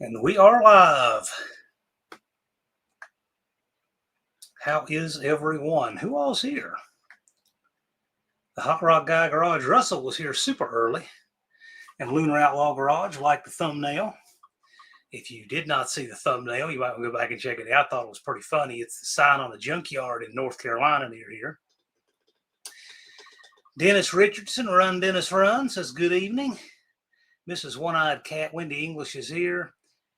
And we are live. How is everyone? Who all's here? The Hot Rod Guy Garage. Russell was here super early. And Lunar Outlaw Garage liked the thumbnail. If you did not see the thumbnail, you might want to go back and check it out. I thought it was pretty funny. It's the sign on the junkyard in North Carolina near here. Dennis Richardson, Run Dennis Run, says good evening. Mrs. One-Eyed Cat Wendy English is here.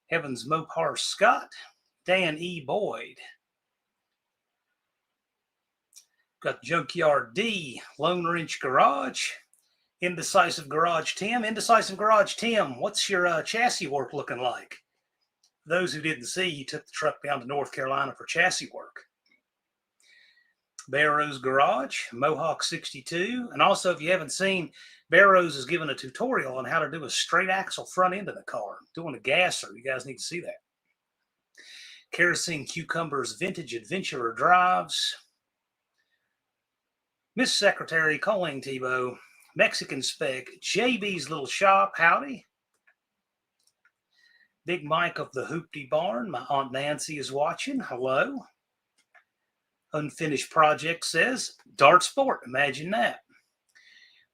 Heavens Mopar Scott. Dan E. Boyd. Got Junkyard D. Lone Wrench Garage. Indecisive Garage Tim. Indecisive Garage Tim, what's your chassis work looking like? For those who didn't see, you took the truck down to North Carolina for chassis work. Barrow's Garage. Mohawk 62. And also, if you haven't seen, Barrows has given a tutorial on how to do a straight axle front end of the car. Doing a gasser. You guys need to see that. Kerosene Cucumbers Vintage Adventurer Drives. Miss Secretary Colleen Tebow. Mexican Spec. JB's Little Shop. Howdy. Big Mike of the Hoopty Barn. My Aunt Nancy is watching. Hello. Unfinished Project says Dart Sport. Imagine that.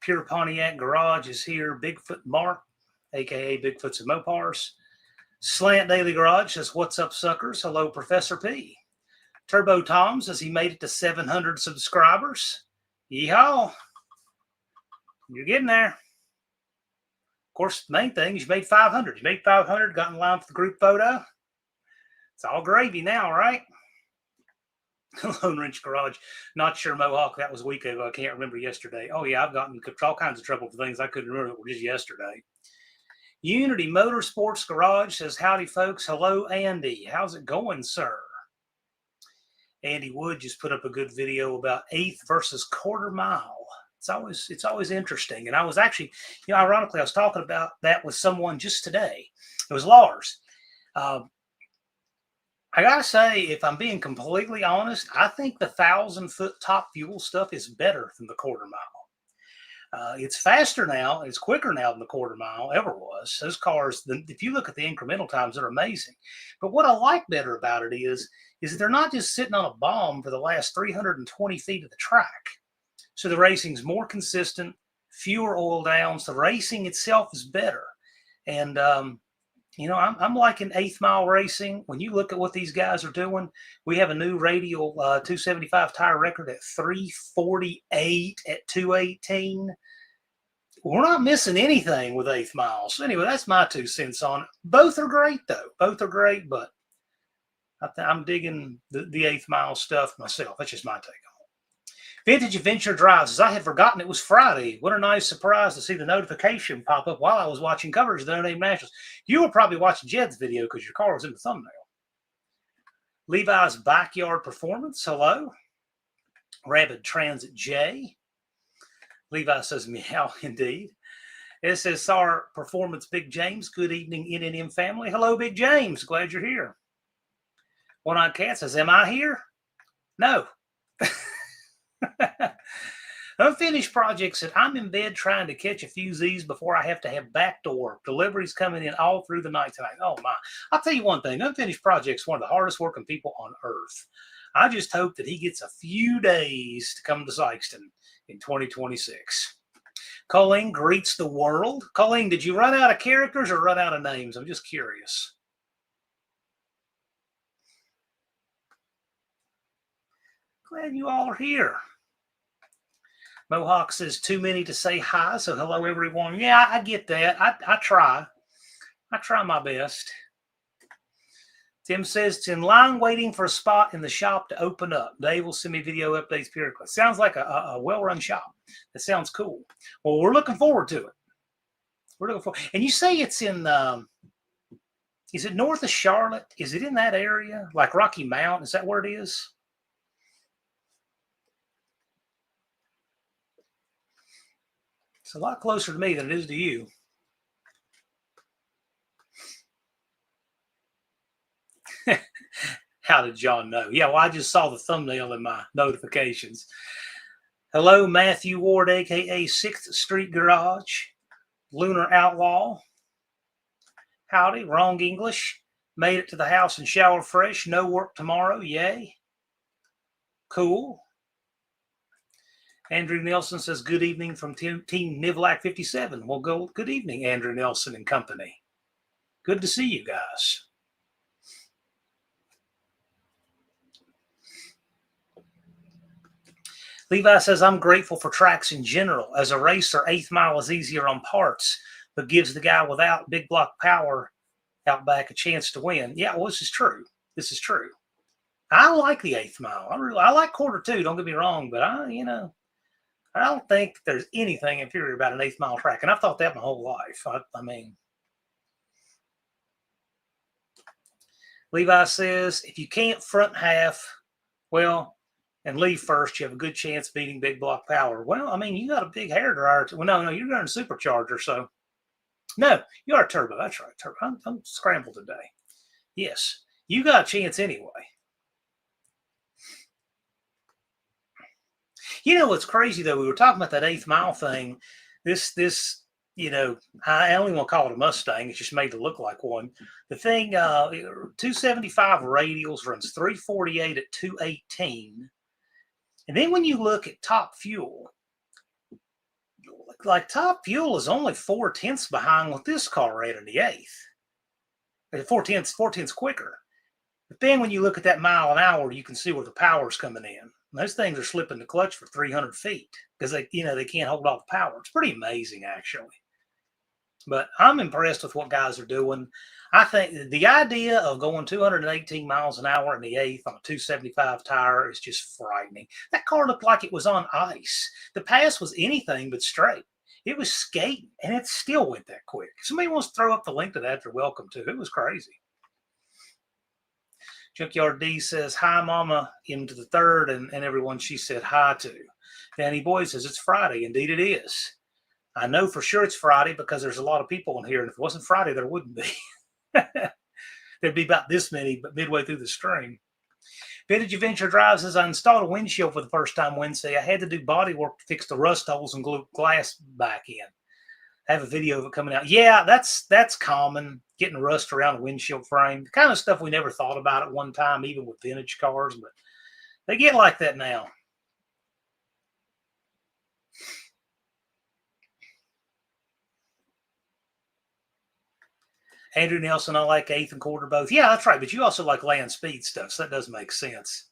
Pure Pontiac Garage is here. Bigfoot Mark, a.k.a. Bigfoots and Mopars. Slant Daily Garage says, what's up, suckers? Hello, Professor P. Turbo Tom says he made it to 700 subscribers. Yeehaw. You're getting there. Of course, the main thing is you made 500. You made 500, got in line for the group photo. It's all gravy now, right? Lone Wrench Garage. Not sure, Mohawk. That was a week ago. I can't remember yesterday. Oh, yeah, I've gotten all kinds of trouble for things I couldn't remember that were just yesterday. Unity Motorsports Garage says, howdy, folks. Hello, Andy. How's it going, sir? Andy Wood just put up a good video about eighth versus quarter mile. It's always interesting. And I was actually, ironically, I was talking about that with someone just today. It was Lars. I got to say, if I'm being completely honest, I think the 1,000-foot top fuel stuff is better than the quarter mile. It's faster now. It's quicker now than the quarter mile ever was. Those cars, if you look at the incremental times, they're amazing. But what I like better about it is that they're not just sitting on a bomb for the last 320 feet of the track. So the racing's more consistent, fewer oil downs. The racing itself is better. And, I'm liking eighth mile racing. When you look at what these guys are doing, we have a new radial 275 tire record at 348 at 218. We're not missing anything with eighth miles. So anyway, that's my 2 cents on it. Both are great, though. Both are great, but I'm digging the eighth mile stuff myself. That's just my take on it. Vintage Adventure Drives says, I had forgotten it was Friday. What a nice surprise to see the notification pop up while I was watching coverage of the No Name Nationals. You were probably watching Jed's video because your car was in the thumbnail. Levi's Backyard Performance. Hello. Rapid Transit J. Levi says, meow, indeed. SSR Performance Big James. Good evening, NNM family. Hello, Big James. Glad you're here. One-Eyed Cat says, am I here? No. Unfinished Project said, I'm in bed trying to catch a few Z's before I have to have backdoor deliveries coming in all through the night tonight. Oh, my. I'll tell you one thing. Unfinished Project's one of the hardest working people on earth. I just hope that he gets a few days to come to Sykeston in 2026. Colleen greets the world. Colleen, did you run out of characters or run out of names? I'm just curious. Glad you all are here. Mohawk says too many to say hi, so hello everyone. Yeah, I get that. I try. I try my best. Tim says it's in line waiting for a spot in the shop to open up. Dave will send me video updates periodically. Sounds like a well-run shop. That sounds cool. Well, we're looking forward to it. We're looking forward. And you say it's in, is it north of Charlotte? Is it in that area? Like Rocky Mount? Is that where it is? It's a lot closer to me than it is to you. How did John know? Yeah, well, I just saw the thumbnail in my notifications. Hello, Matthew Ward, a.k.a. 6th Street Garage. Lunar Outlaw. Howdy, wrong English. Made it to the house and shower fresh. No work tomorrow. Yay. Cool. Andrew Nelson says, good evening from Team Nivlac 57. Well, good evening, Andrew Nelson and company. Good to see you guys. Levi says, I'm grateful for tracks in general. As a racer, 8th mile is easier on parts, but gives the guy without big block power out back a chance to win. Yeah, well, this is true. This is true. I like the 8th mile. I like quarter two, don't get me wrong, but I don't think there's anything inferior about an 8th mile track. And I've thought that my whole life. I mean, Levi says, if you can't front half, well, and leave first, you have a good chance beating big block power. Well, I mean, you got a big hair dryer. Well, no, you're running a supercharger. So, no, you are a turbo. That's right, turbo. I'm scrambled today. Yes, you got a chance anyway. You know what's crazy though? We were talking about that 8th mile thing. This, I only want to call it a Mustang. It's just made to look like one. The thing, 275 radials, runs 348 at 218. And then when you look at Top Fuel, like Top Fuel is only 4/10 behind what this car ran in the 8th. 4/10 quicker. But then when you look at that mile an hour, you can see where the power's coming in. And those things are slipping the clutch for 300 feet because they can't hold off the power. It's pretty amazing, actually. But I'm impressed with what guys are doing. I think the idea of going 218 miles an hour in the 8th on a 275 tire is just frightening. That car looked like it was on ice. The pass was anything but straight. It was skating, and it still went that quick. If somebody wants to throw up the link to that, they're welcome to. It was crazy. Junkyard D says, hi, Mama, into the third, and everyone she said hi to. Danny Boyd says, it's Friday. Indeed it is. I know for sure it's Friday because there's a lot of people in here, and if it wasn't Friday, there wouldn't be. There'd be about this many, but midway through the stream. Vintage Adventure Drive says, I installed a windshield for the first time Wednesday. I had to do body work to fix the rust holes and glue glass back in. I have a video of it coming out. Yeah, that's common, getting rust around a windshield frame. The kind of stuff we never thought about at one time, even with vintage cars, but they get like that now. Andrew Nelson, I like 8th and quarter both. Yeah, that's right. But you also like land speed stuff, so that does make sense.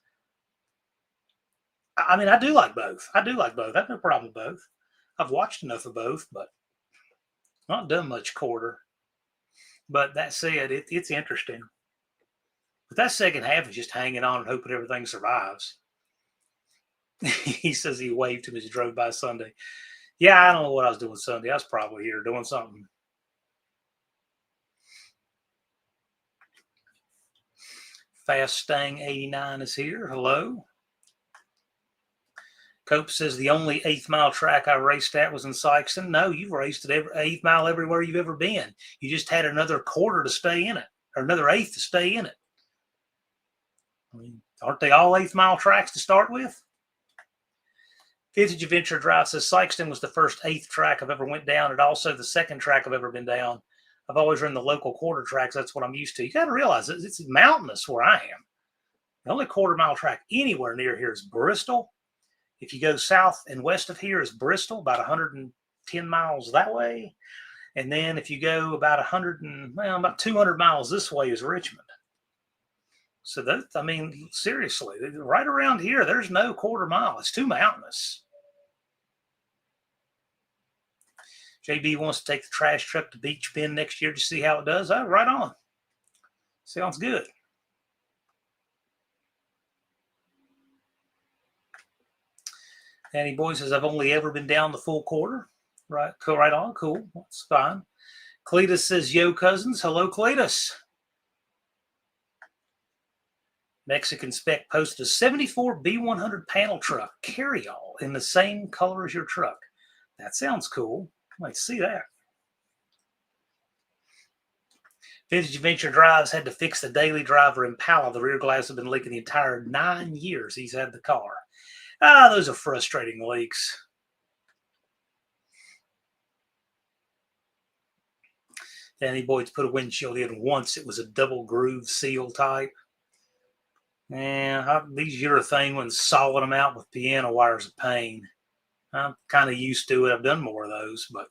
I mean, I do like both. I have no problem with both. I've watched enough of both, but not done much quarter. But that said, it's interesting. But that second half is just hanging on and hoping everything survives. He says he waved to him as he drove by Sunday. Yeah, I don't know what I was doing Sunday. I was probably here doing something. Fast Stang 89 is here. Hello. Cope says the only 8th mile track I raced at was in Sykeston. No, you've raced at every 8th mile everywhere you've ever been. You just had another quarter to stay in it, or another 8th to stay in it. I mean, aren't they all 8th mile tracks to start with? Vintage Adventure Drive says Sykeston was the first 8th track I've ever went down, and also the second track I've ever been down. I've always run the local quarter tracks. That's what I'm used to. You got to realize it's mountainous where I am. The only quarter mile track anywhere near here is Bristol. If you go south and west of here is Bristol, about 110 miles that way. And then if you go about 200 miles this way is Richmond. So that, I mean, seriously, right around here, there's no quarter mile. It's too mountainous. JB wants to take the trash truck to Beach Bend next year to see how it does. Oh, right on. Sounds good. Danny Boy says, I've only ever been down the full quarter. Right, right on. Cool. That's fine. Cletus says, yo, cousins. Hello, Cletus. Mexican Spec posted a 74 B100 panel truck carry-all in the same color as your truck. That sounds cool. Let's see that. Vintage Adventure Drives had to fix the daily driver Impala. The rear glass had been leaking the entire 9 years he's had the car. Those are frustrating leaks. Danny Boyd's put a windshield in once. It was a double groove seal type. And these urethane ones, sawing them out with piano wires, a pain. I'm kind of used to it. I've done more of those, but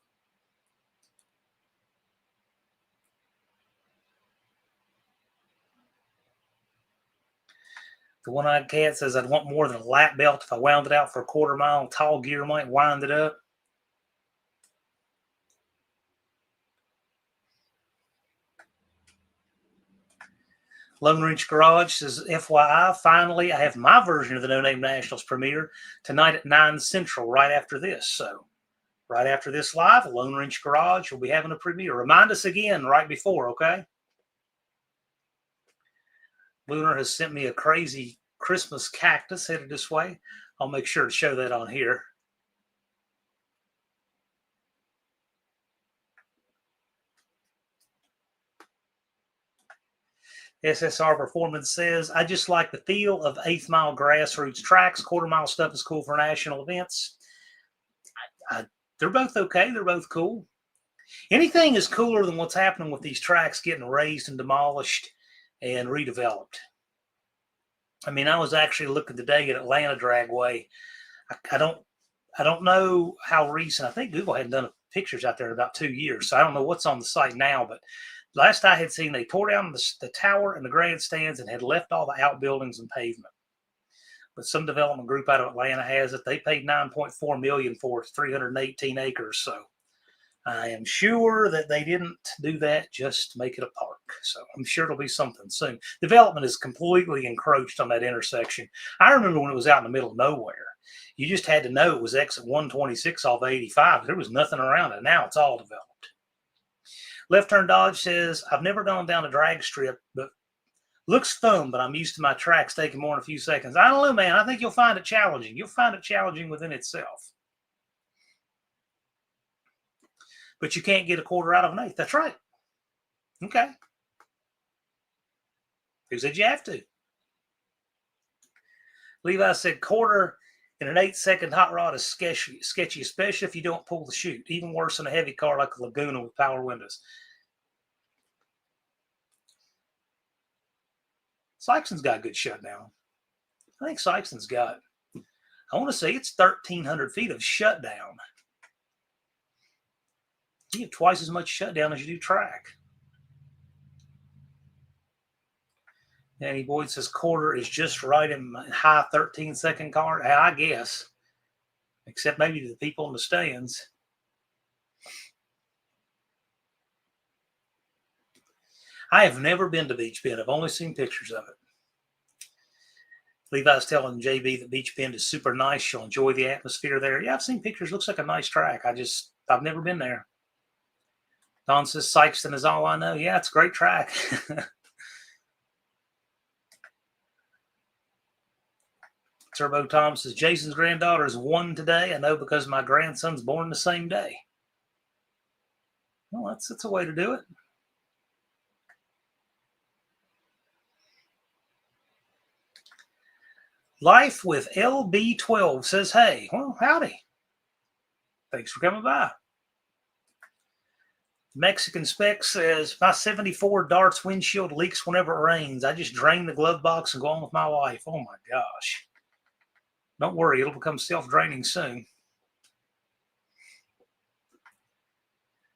the one-eyed cat says, I'd want more than a lap belt if I wound it out for a quarter mile. Tall gear might wind it up. Lone Ridge Garage says, FYI, finally, I have my version of the No Name Nationals premiere tonight at 9 Central right after this. So right after this live, Lone Ridge Garage will be having a premiere. Remind us again right before, okay? Lunar has sent me a crazy Christmas cactus headed this way. I'll make sure to show that on here. SSR Performance says, I just like the feel of 8th Mile grassroots tracks. Quarter mile stuff is cool for national events. They're both okay. They're both cool. Anything is cooler than what's happening with these tracks getting razed and demolished and redeveloped. I mean, I was actually looking today at Atlanta Dragway. I don't know how recent. I think Google hadn't done pictures out there in about 2 years, so I don't know what's on the site now, but last I had seen, they tore down the tower and the grandstands and had left all the outbuildings and pavement. But some development group out of Atlanta has it. They paid $9.4 million for it, 318 acres. So I am sure that they didn't do that just to make it a park. So I'm sure it'll be something soon. Development is completely encroached on that intersection. I remember when it was out in the middle of nowhere. You just had to know it was exit 126 off 85. There was nothing around it. Now it's all developed. Left Turn Dodge says, I've never gone down a drag strip, but looks fun, but I'm used to my tracks taking more than a few seconds. I don't know, man. I think you'll find it challenging. You'll find it challenging within itself. But you can't get a quarter out of an eighth. That's right. Okay. Who said you have to? Levi said quarter in an 8-second hot rod is sketchy, especially if you don't pull the chute. Even worse in a heavy car like a Laguna with power windows. Sykeston's got good shutdown. I think Sykeston's got, I want to say it's 1,300 feet of shutdown. You have twice as much shutdown as you do track. Danny Boyd says quarter is just right in my high 13-second car. I guess. Except maybe to the people in the stands. I have never been to Beach Bend. I've only seen pictures of it. Levi's telling JB that Beach Bend is super nice. She'll enjoy the atmosphere there. Yeah, I've seen pictures. Looks like a nice track. I've never been there. Don says Sykeston is all I know. Yeah, it's a great track. Turbo Tom says, Jason's granddaughter is 1 today. I know because my grandson's born the same day. Well, that's a way to do it. Life with LB12 says, hey, well, howdy. Thanks for coming by. Mexican Spec says, my 74 Darts windshield leaks whenever it rains. I just drain the glove box and go on with my life. Oh, my gosh. Don't worry, it'll become self-draining soon.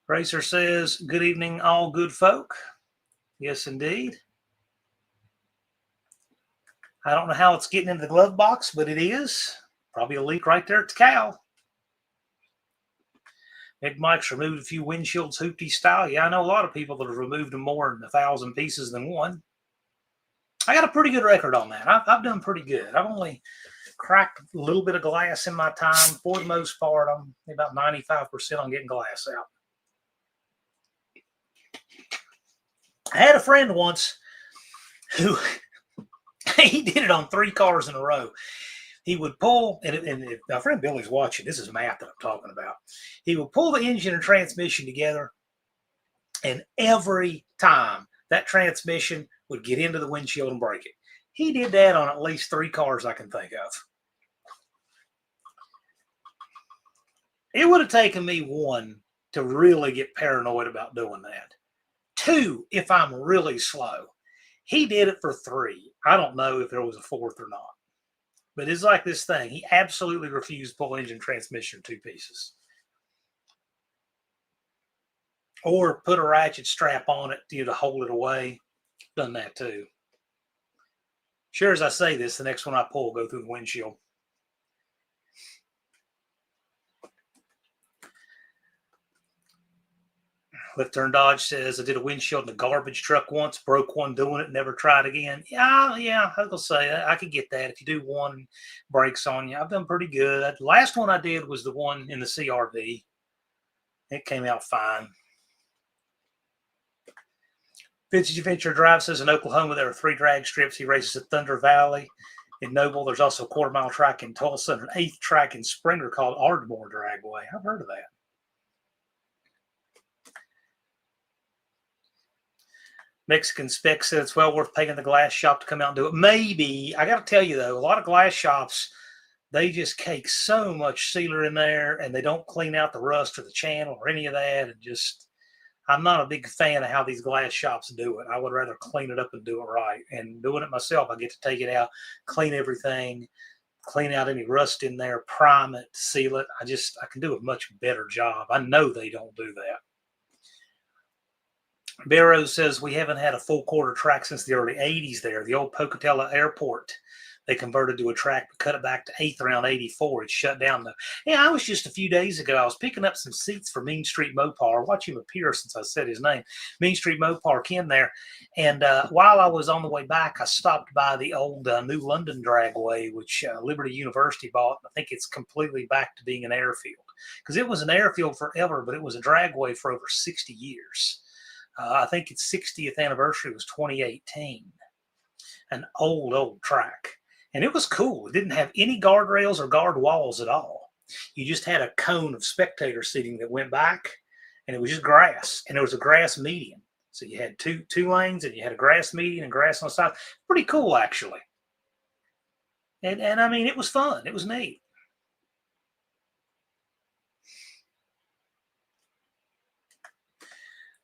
Racer says, good evening, all good folk. Yes, indeed. I don't know how it's getting into the glove box, but it is. Probably a leak right there at the cow. Big Mike's removed a few windshields hoopty style. Yeah, I know a lot of people that have removed them more than 1,000 pieces than one. I got a pretty good record on that. I've done pretty good. I've only cracked a little bit of glass in my time. For the most part, I'm about 95% on getting glass out. I had a friend once who he did it on 3 cars in a row. He would pull, and if my friend Billy's watching, this is math that I'm talking about. He would pull the engine and transmission together, and every time that transmission would get into the windshield and break it. He did that on at least 3 cars I can think of. It would have taken me 1 to really get paranoid about doing that. 2, if I'm really slow. He did it for 3. I don't know if there was a 4th or not. But it's like this thing. He absolutely refused to pull engine transmission in 2 pieces. Or put a ratchet strap on it to hold it away. Done that too. Sure as I say this, the next one I pull will go through the windshield. Left Turn Dodge says, I did a windshield in a garbage truck once, broke one doing it, never tried again. Yeah, I was going to say, I could get that. If you do one, breaks on you. I've done pretty good. The last one I did was the one in the CRV. It came out fine. Vintage Adventure Drive says, in Oklahoma, there are 3 drag strips. He races at Thunder Valley. In Noble, there's also a 1/4-mile track in Tulsa and an 8th track in Springer called Ardmore Dragway. I've heard of that. Mexican Spec said it's well worth paying the glass shop to come out and do it. Maybe. I got to tell you, though, a lot of glass shops, they just cake so much sealer in there, and they don't clean out the rust or the channel or any of that. And just, I'm not a big fan of how these glass shops do it. I would rather clean it up and do it right. And doing it myself, I get to take it out, clean everything, clean out any rust in there, prime it, seal it. I can do a much better job. I know they don't do that. Barrow says, we haven't had a full quarter track since the early 80s there. The old Pocatello Airport, they converted to a track, but cut it back to 8th around 84. It's shut down, though. Yeah, I was just a few days ago. I was picking up some seats for Mean Street Mopar. Watch him appear since I said his name. Mean Street Mopar Ken there. And while I was on the way back, I stopped by the old New London Dragway, which Liberty University bought. I think it's completely back to being an airfield. Because it was an airfield forever, but it was a dragway for over 60 years. I think its 60th anniversary was 2018. An old track. And it was cool. It didn't have any guardrails or guard walls at all. You just had a cone of spectator seating that went back, and it was just grass. And there was a grass median. So you had two lanes, and you had a grass median and grass on the side. Pretty cool, actually. And I mean, it was fun. It was neat.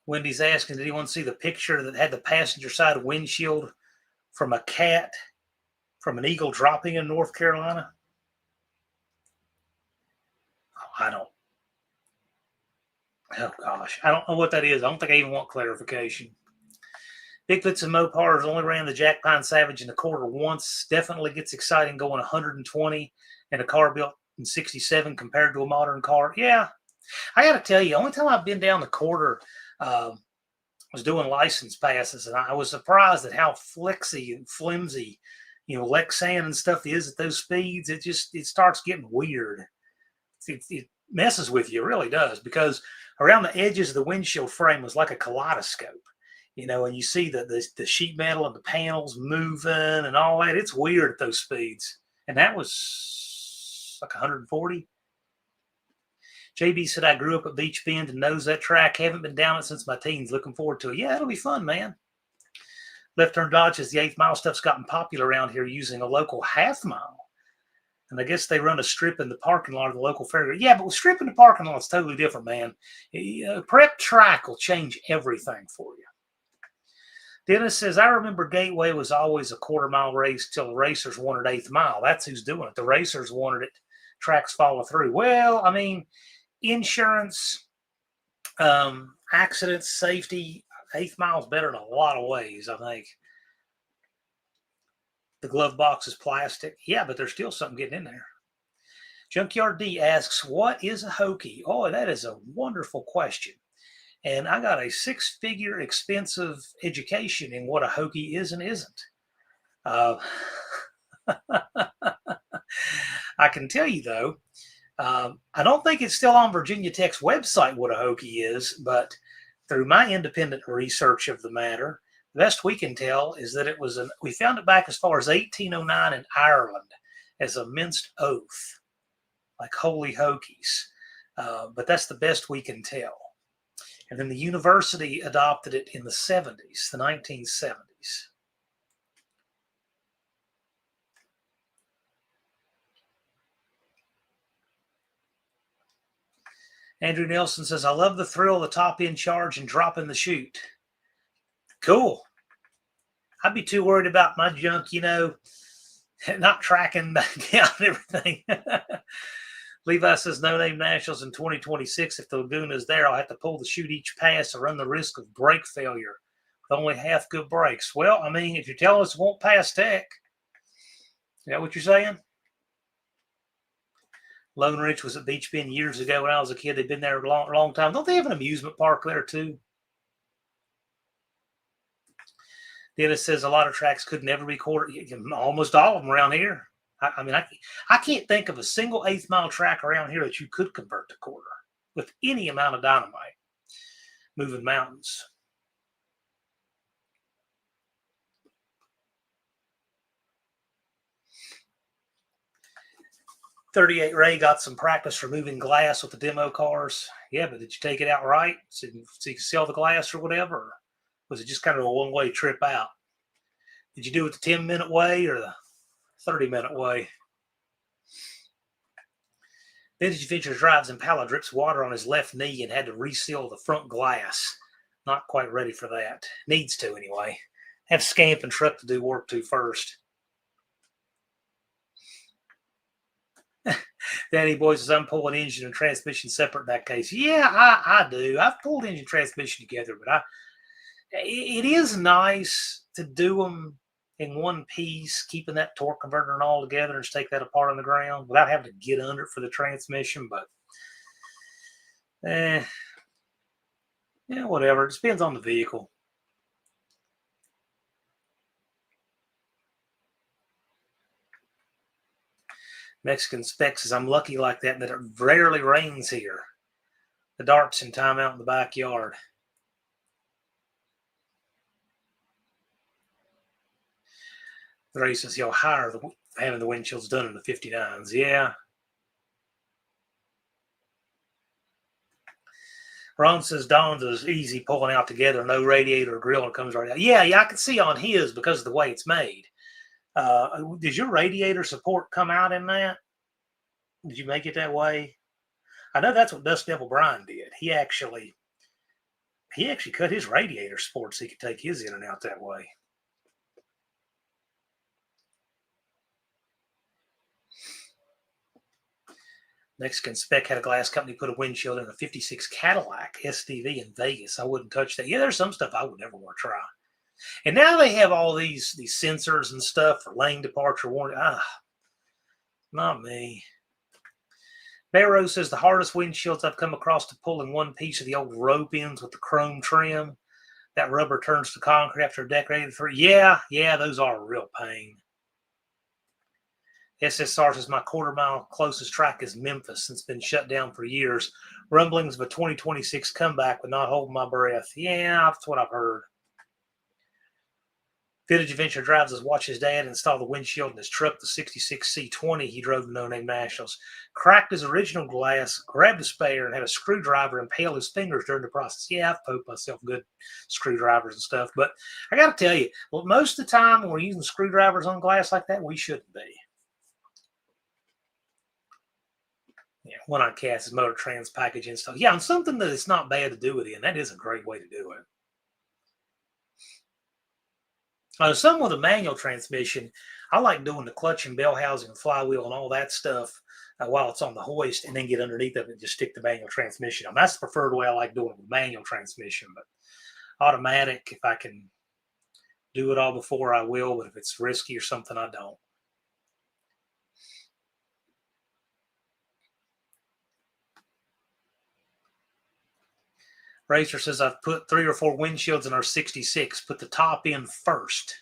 Wendy's asking, did anyone see the picture that had the passenger side windshield from a cat from an eagle dropping in North Carolina? Oh, I don't. Oh, gosh. I don't know what that is. I don't think I even want clarification. Bigfoots and Mopars only ran the Jack Pine Savage in the quarter once. Definitely gets exciting going 120 in a car built in 67 compared to a modern car. Yeah. I got to tell you, only time I've been down the quarter was doing license passes, and I was surprised at how flexy and flimsy, Lexan and stuff is at those speeds. It starts getting weird. It messes with you, it really does, because around the edges of the windshield frame was like a kaleidoscope, and you see the sheet metal and the panels moving and all that. It's weird at those speeds, and that was like 140. JB said, I grew up at Beach Bend and knows that track. Haven't been down it since my teens. Looking forward to it. Yeah, it'll be fun, man. Left Turn Dodge says the 8th mile stuff's gotten popular around here using a local half mile. And I guess they run a strip in the parking lot of the local fairground. Yeah, but with strip in the parking lot, it's totally different, man. Prep track will change everything for you. Dennis says, I remember Gateway was always a 1/4 mile race till the racers wanted 8th mile. That's who's doing it. The racers wanted it. Tracks follow through. Well, I mean, insurance, accidents, safety, 8th mile is better in a lot of ways, I think. The glove box is plastic. Yeah, but there's still something getting in there. Junkyard D asks, what is a hokey? Oh, that is a wonderful question. And I got a six-figure expensive education in what a hokey is and isn't. Uh, I can tell you, though, I don't think it's still on Virginia Tech's website what a hokey is, but through my independent research of the matter, the best we can tell is that we found it back as far as 1809 in Ireland as a minced oath, like holy hokies. But that's the best we can tell. And then the university adopted it in the 70s, the 1970s. Andrew Nelson says, I love the thrill of the top end charge and dropping the chute. Cool. I'd be too worried about my junk, not tracking back down everything. Levi says, No Name Nationals in 2026. If the Laguna is there, I'll have to pull the chute each pass or run the risk of brake failure with only half good brakes. Well, I mean, if you're telling us it won't pass tech, is that what you're saying? Lone Ridge was at Beach Bend years ago when I was a kid. They've been there a long time. Don't they have an amusement park there, too? Dennis says a lot of tracks could never be quarter. Almost all of them around here. I can't think of a single 1/8 mile track around here that you could convert to quarter with any amount of dynamite moving mountains. .38 Ray got some practice removing glass with the demo cars. Yeah, but did you take it out right so you could sell the glass or whatever? Or was it just kind of a one-way trip out? Did you do it the 10-minute way or the 30-minute way? Vintage Adventure drives Impala, drips water on his left knee and had to reseal the front glass. Not quite ready for that. Needs to, anyway. Have Scamp and Truck to do work to first. Danny Boy says, I'm pulling engine and transmission separate in that case. Yeah, I do. I've pulled engine and transmission together, but it is nice to do them in one piece, keeping that torque converter and all together and just take that apart on the ground without having to get under it for the transmission. But, yeah, whatever. It just depends on the vehicle. Mexican Spec says, I'm lucky like that it rarely rains here. The darts in time out in the backyard. The race is higher having the windshields done in the 59s. Yeah. Ron says Dawn's is easy pulling out together, no radiator or grill, and it comes right out. Yeah, I can see on his because of the way it's made. Does your radiator support come out in that? Did you make it that way? I know that's what Dust Devil Brian did. He actually cut his radiator support so he could take his in and out that way. Mexican Spec had a glass company put a windshield in a 56 Cadillac SDV in Vegas. I wouldn't touch that. Yeah, there's some stuff I would never want to try. And now they have all these sensors and stuff for lane departure warning. Not me. Barrow says the hardest windshields I've come across to pull in one piece of the old rope ends with the chrome trim. That rubber turns to concrete after decorated for. Yeah, those are a real pain. SSR says my quarter mile closest track is Memphis since it's been shut down for years. Rumblings of a 2026 comeback would not hold my breath. Yeah, that's what I've heard. Vintage Adventure drives us watch his dad install the windshield in his truck, the 66 C20 he drove to No Name Nationals. Cracked his original glass, grabbed a spare, and had a screwdriver impale his fingers during the process. Yeah, I've poked myself good screwdrivers and stuff. But I got to tell you, most of the time when we're using screwdrivers on glass like that, we shouldn't be. Yeah, one on Cass's motor trans package install. Yeah, on something that it's not bad to do it in, that is a great way to do it. Some with a manual transmission, I like doing the clutch and bell housing and flywheel and all that stuff while it's on the hoist and then get underneath of it and just stick the manual transmission on. That's the preferred way I like doing it with manual transmission. But automatic, if I can do it all before, I will. But if it's risky or something, I don't. Racer says, I've put 3 or 4 windshields in our 66. Put the top in first.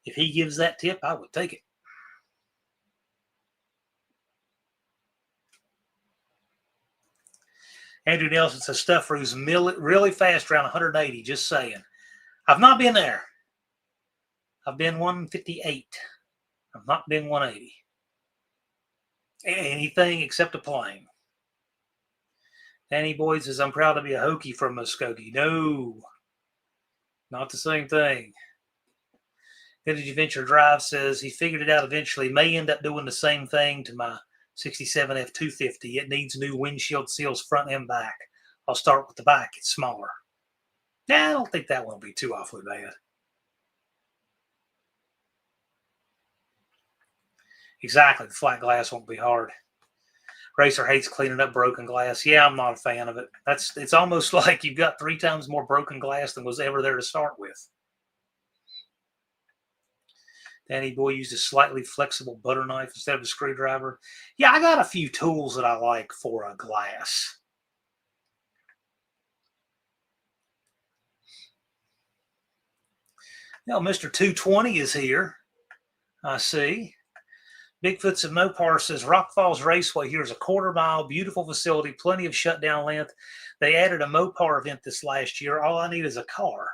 If he gives that tip, I would take it. Andrew Nelson says, stuff moves really fast around 180. Just saying. I've not been there. I've been 158. I've not been 180. Anything except a plane. Danny Boyd says, I'm proud to be a Hokie from Muskogee. No, not the same thing. Vintage Adventure Drive says he figured it out eventually. May end up doing the same thing to my 67 F250. It needs new windshield seals front and back. I'll start with the back. It's smaller. Nah, I don't think that one will be too awfully bad. Exactly. The flat glass won't be hard. Racer hates cleaning up broken glass. Yeah, I'm not a fan of it. It's almost like you've got 3 times more broken glass than was ever there to start with. Danny Boy used a slightly flexible butter knife instead of a screwdriver. Yeah, I got a few tools that I like for a glass. Now, Mr. 220 is here. I see. Bigfoots of Mopar says Rock Falls Raceway here is a 1/4 mile, beautiful facility, plenty of shutdown length. They added a Mopar event this last year. All I need is a car.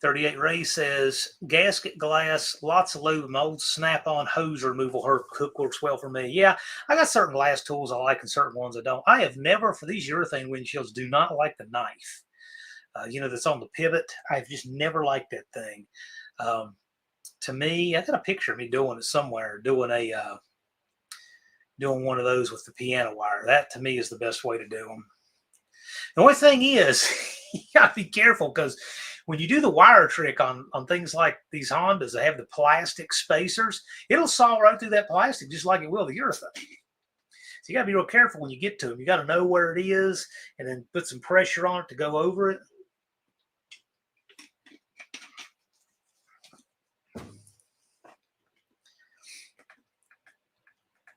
38 Ray says gasket glass, lots of lube, mold, snap-on hose removal. Her hook works well for me. Yeah, I got certain glass tools I like and certain ones I don't. I have never, for these urethane windshields, do not like the knife. That's on the pivot. I've just never liked that thing. To me, I got a picture of me doing it somewhere, doing one of those with the piano wire. That, to me, is the best way to do them. The only thing is, you got to be careful because when you do the wire trick on things like these Hondas that have the plastic spacers, it'll saw right through that plastic just like it will the urethane. So you got to be real careful when you get to them. You got to know where it is and then put some pressure on it to go over it.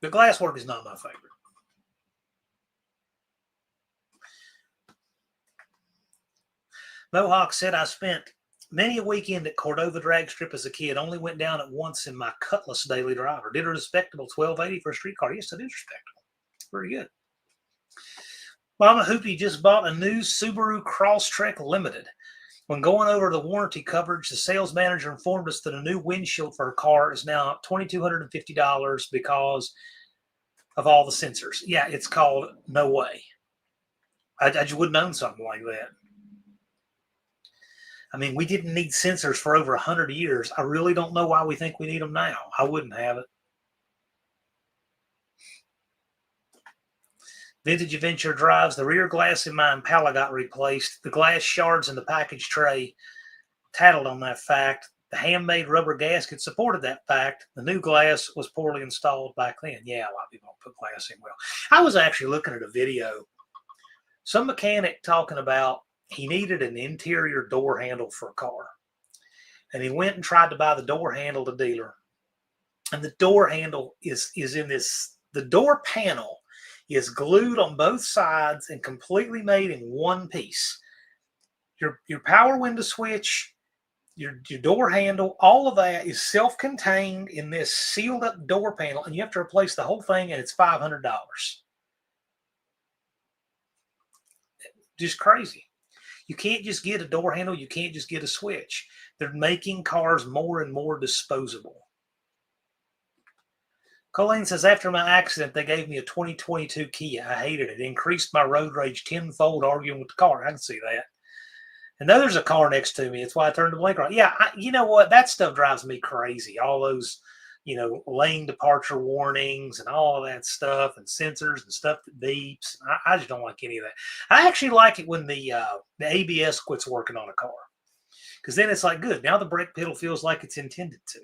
The glass work is not my favorite. Mohawk said, I spent many a weekend at Cordova Drag Strip as a kid. Only went down at once in my Cutlass daily driver. Did a respectable $12.80 for a street car. Yes, it is respectable. Pretty good. Mama Hoopy just bought a new Subaru Crosstrek Limited. When going over the warranty coverage, the sales manager informed us that a new windshield for her car is now $2,250 because of all the sensors. Yeah, it's called No Way. I just wouldn't own something like that. I mean, we didn't need sensors for over 100 years. I really don't know why we think we need them now. I wouldn't have it. Vintage Adventure drives. The rear glass in my Impala got replaced. The glass shards in the package tray tattled on that fact. The handmade rubber gasket supported that fact. The new glass was poorly installed back then. Yeah, a lot of people don't put glass in well. I was actually looking at a video. Some mechanic talking about he needed an interior door handle for a car. And he went and tried to buy the door handle at the dealer. And the door handle is in this, the door panel is glued on both sides and completely made in one piece. Your power window switch, your door handle, all of that is self-contained in this sealed up door panel, and you have to replace the whole thing, and it's $500. Just crazy. You can't just get a door handle. You can't just get a switch. They're making cars more and more disposable. Colleen says, after my accident, they gave me a 2022 Kia. I hated it. It increased my road rage tenfold arguing with the car. I can see that. And then there's a car next to me. That's why I turned the blinker on. Yeah, you know what? That stuff drives me crazy. All those, lane departure warnings and all of that stuff and sensors and stuff that beeps. I just don't like any of that. I actually like it when the ABS quits working on a car. Because then it's like, good. Now the brake pedal feels like it's intended to.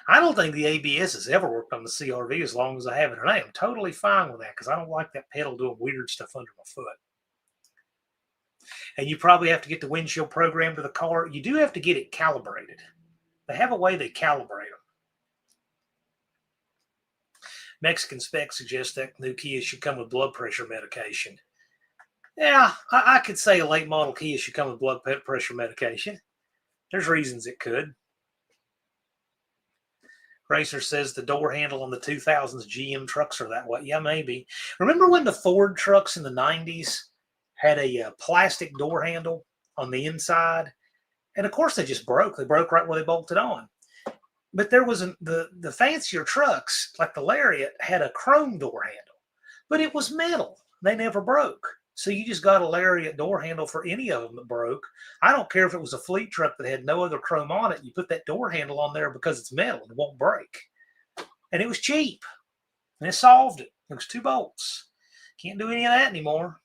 I don't think the ABS has ever worked on the CRV as long as I have it. And I am totally fine with that because I don't like that pedal doing weird stuff under my foot. And you probably have to get the windshield program to the car. You do have to get it calibrated. They have a way they calibrate them. Mexican Spec suggests that new Kia should come with blood pressure medication. Yeah, I could say a late model Kia should come with blood pressure medication. There's reasons it could. Racer says the door handle on the 2000s GM trucks are that way. Yeah, maybe. Remember when the Ford trucks in the 90s had a plastic door handle on the inside? And of course they just broke. They broke right where they bolted on. But there was the fancier trucks, like the Lariat, had a chrome door handle. But it was metal. They never broke. So you just got a Lariat door handle for any of them that broke. I don't care if it was a fleet truck that had no other chrome on it. You put that door handle on there because it's metal. It won't break. And it was cheap. And it solved it. It was 2 bolts. Can't do any of that anymore.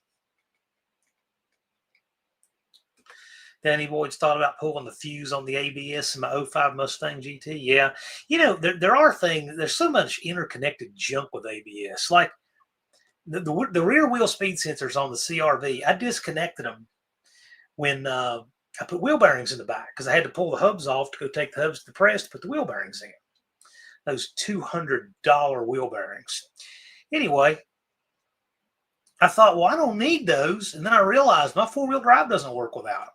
Danny Boyd's thought about pulling the fuse on the ABS in my 05 Mustang GT. Yeah. You know, there are things, there's so much interconnected junk with ABS. Like the rear wheel speed sensors on the CRV, I disconnected them when I put wheel bearings in the back because I had to pull the hubs off to go take the hubs to the press to put the wheel bearings in. Those $200 wheel bearings. Anyway, I thought, well, I don't need those. And then I realized my 4-wheel drive doesn't work without them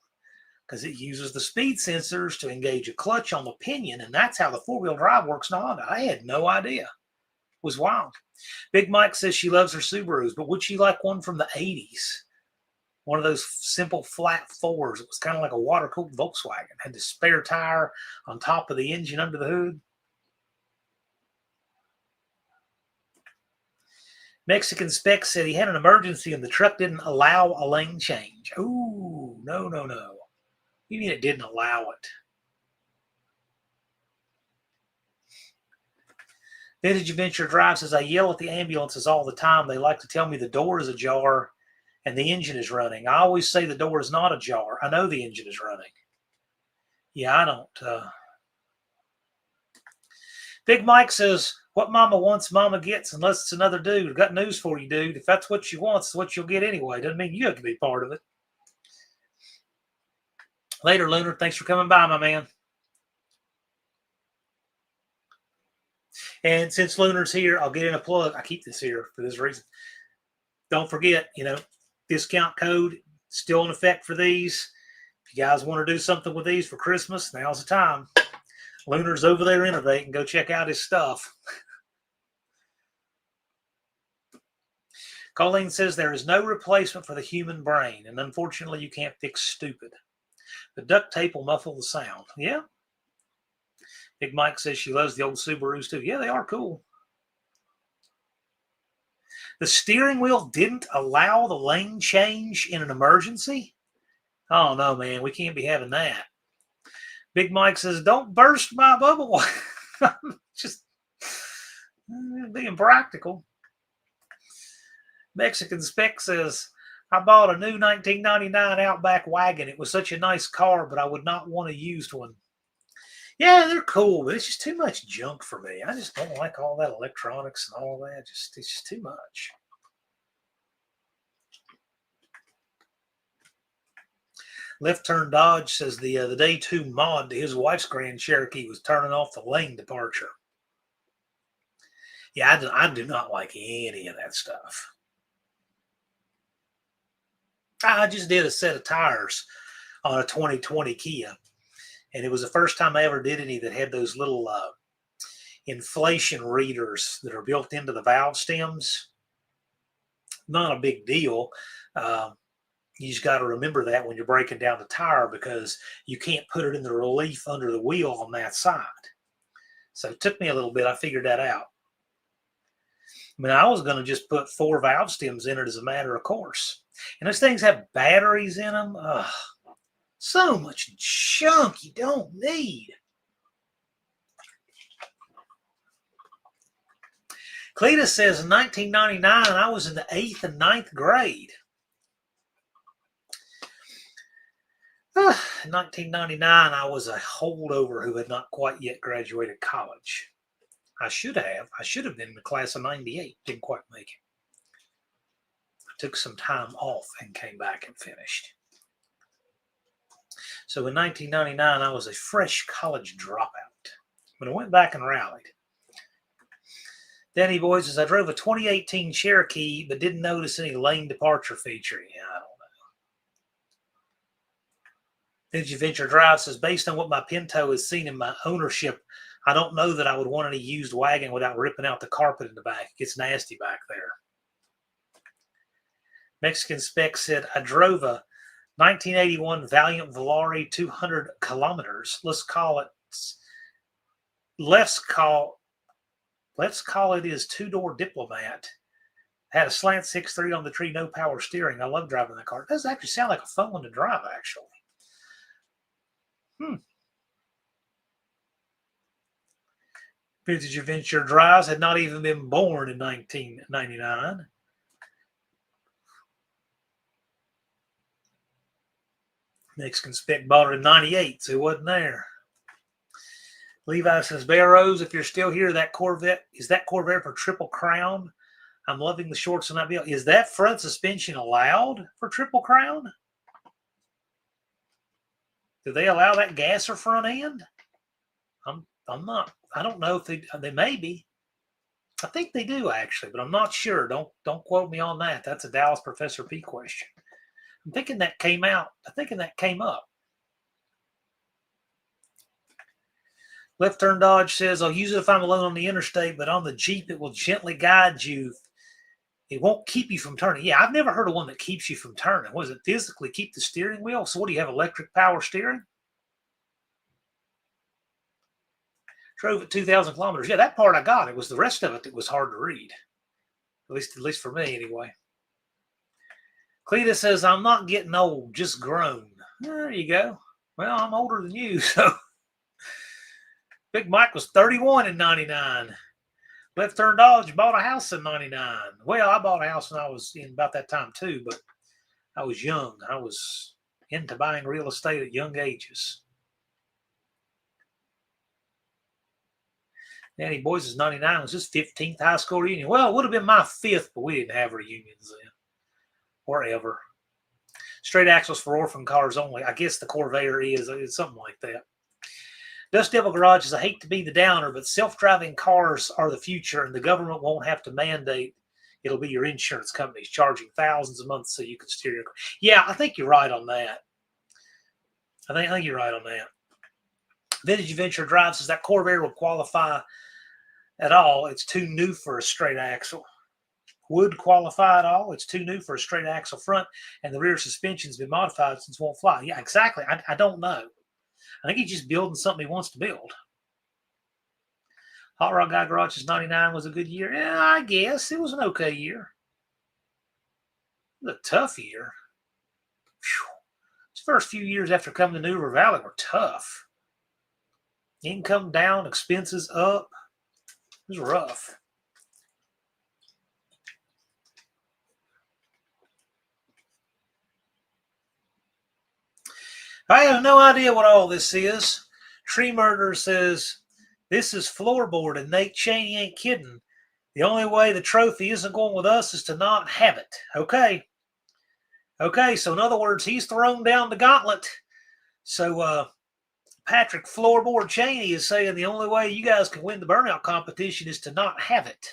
because it uses the speed sensors to engage a clutch on the pinion. And that's how the 4-wheel drive works in Honda. I had no idea. It was wild. Big Mike says she loves her Subarus, but would she like one from the 80s? One of those simple flat 4s. It was kind of like a water-cooled Volkswagen. Had the spare tire on top of the engine under the hood. Mexican Spec said he had an emergency and the truck didn't allow a lane change. Ooh, no. You mean it didn't allow it? Vintage Adventure Drive says, I yell at the ambulances all the time. They like to tell me the door is ajar and the engine is running. I always say the door is not ajar. I know the engine is running. Yeah, I don't. Big Mike says, what mama wants, mama gets, unless it's another dude. I've got news for you, dude. If that's what you want, it's what you'll get anyway. Doesn't mean you have to be part of it. Later, Lunar. Thanks for coming by, my man. And since Lunar's here, I'll get in a plug. I keep this here for this reason. Don't forget, discount code still in effect for these. If you guys want to do something with these for Christmas, now's the time. Lunar's over there innovating. Go check out his stuff. Colleen says there is no replacement for the human brain, and unfortunately you can't fix stupid. The duct tape will muffle the sound. Yeah. Big Mike says she loves the old Subarus too. Yeah, they are cool. The steering wheel didn't allow the lane change in an emergency? Oh, no, man. We can't be having that. Big Mike says, don't burst my bubble. Just being practical. Mexican Spec says, I bought a new 1999 Outback wagon. It was such a nice car, but I would not want a used one. Yeah, they're cool, but it's just too much junk for me. I just don't like all that electronics and all that. It's just too much. Left Turn Dodge says the day 2 mod to his wife's Grand Cherokee was turning off the lane departure. Yeah, I do not like any of that stuff. I just did a set of tires on a 2020 Kia. And it was the first time I ever did any that had those little inflation readers that are built into the valve stems. Not a big deal. You just got to remember that when you're breaking down the tire because you can't put it in the relief under the wheel on that side. So it took me a little bit. I figured that out. I mean, I was going to just put 4 valve stems in it as a matter of course. And those things have batteries in them. Ugh. So much junk you don't need. Cletus says in 1999, I was in the 8th and 9th grade. In 1999, I was a holdover who had not quite yet graduated college. I should have been in the class of 98. Didn't quite make it. I took some time off and came back and finished. So in 1999, I was a fresh college dropout. But I went back and rallied. Danny Boy says, I drove a 2018 Cherokee, but didn't notice any lane departure feature. Yeah, I don't know. Vintage Adventure Drive says, based on what my Pinto has seen in my ownership, I don't know that I would want any used wagon without ripping out the carpet in the back. It gets nasty back there. Mexican Spec said, I drove a 1981 Valiant Volare 200 kilometers. Let's call it his two-door Diplomat. Had a slant 6.3 on the tree, no power steering. I love driving that car. It does actually sound like a fun one to drive, actually. Vintage Adventure Drives had not even been born in 1999. Mexican Spec bought it in 98, so it wasn't there. Levi says, Bear Rose, if you're still here, that Corvette, is that Corvette for Triple Crown? I'm loving the shorts on that bill. Is that front suspension allowed for Triple Crown? Do they allow that gasser front end? I'm not. I don't know if they may be. I think they do actually, but I'm not sure. Don't quote me on that. That's a Dallas Professor P question. I'm thinking that came out. I'm thinking that came up. Left Turn Dodge says, I'll use it if I'm alone on the interstate, but on the Jeep, it will gently guide you. It won't keep you from turning. Yeah, I've never heard of one that keeps you from turning. What does it physically keep the steering wheel? So what do you have, electric power steering? Drove at 2,000 kilometers. Yeah, that part I got. It was the rest of it that was hard to read. At least for me, anyway. Cleta says, I'm not getting old, just grown. There you go. Well, I'm older than you, so. Big Mike was 31 in 99. Left Turn Dodge bought a house in 99. Well, I bought a house when I was in about that time too, but I was young. I was into buying real estate at young ages. Danny Boy's 99 was his 15th high school reunion. Well, it would have been my 5th, but we didn't have reunions then. Or ever. Straight axles for orphan cars only. I guess the Corvair is something like that. Dust Devil Garage says, I hate to be the downer, but self-driving cars are the future, and the government won't have to mandate. It'll be your insurance companies charging thousands a month so you can steer your car. Yeah, I think you're right on that. I think you're right on that. Vintage Adventure Drive says that Corvair will qualify at all. It's too new for a straight axle. Would qualify at all. It's too new for a straight axle front, and the rear suspension's been modified since it won't fly. Yeah, exactly. I don't know. I think he's just building something he wants to build. Hot Rod Guy Garage's 99 was a good year. Yeah, I guess. It was an okay year. It was a tough year. His first few years after coming to New River Valley were tough. Income down, expenses up. It was rough. I have no idea what all this is. Tree Murder says, this is floorboard, and Nate Cheney ain't kidding. The only way the trophy isn't going with us is to not have it. Okay. Okay, so in other words, he's thrown down the gauntlet. So Patrick Floorboard Cheney is saying the only way you guys can win the burnout competition is to not have it.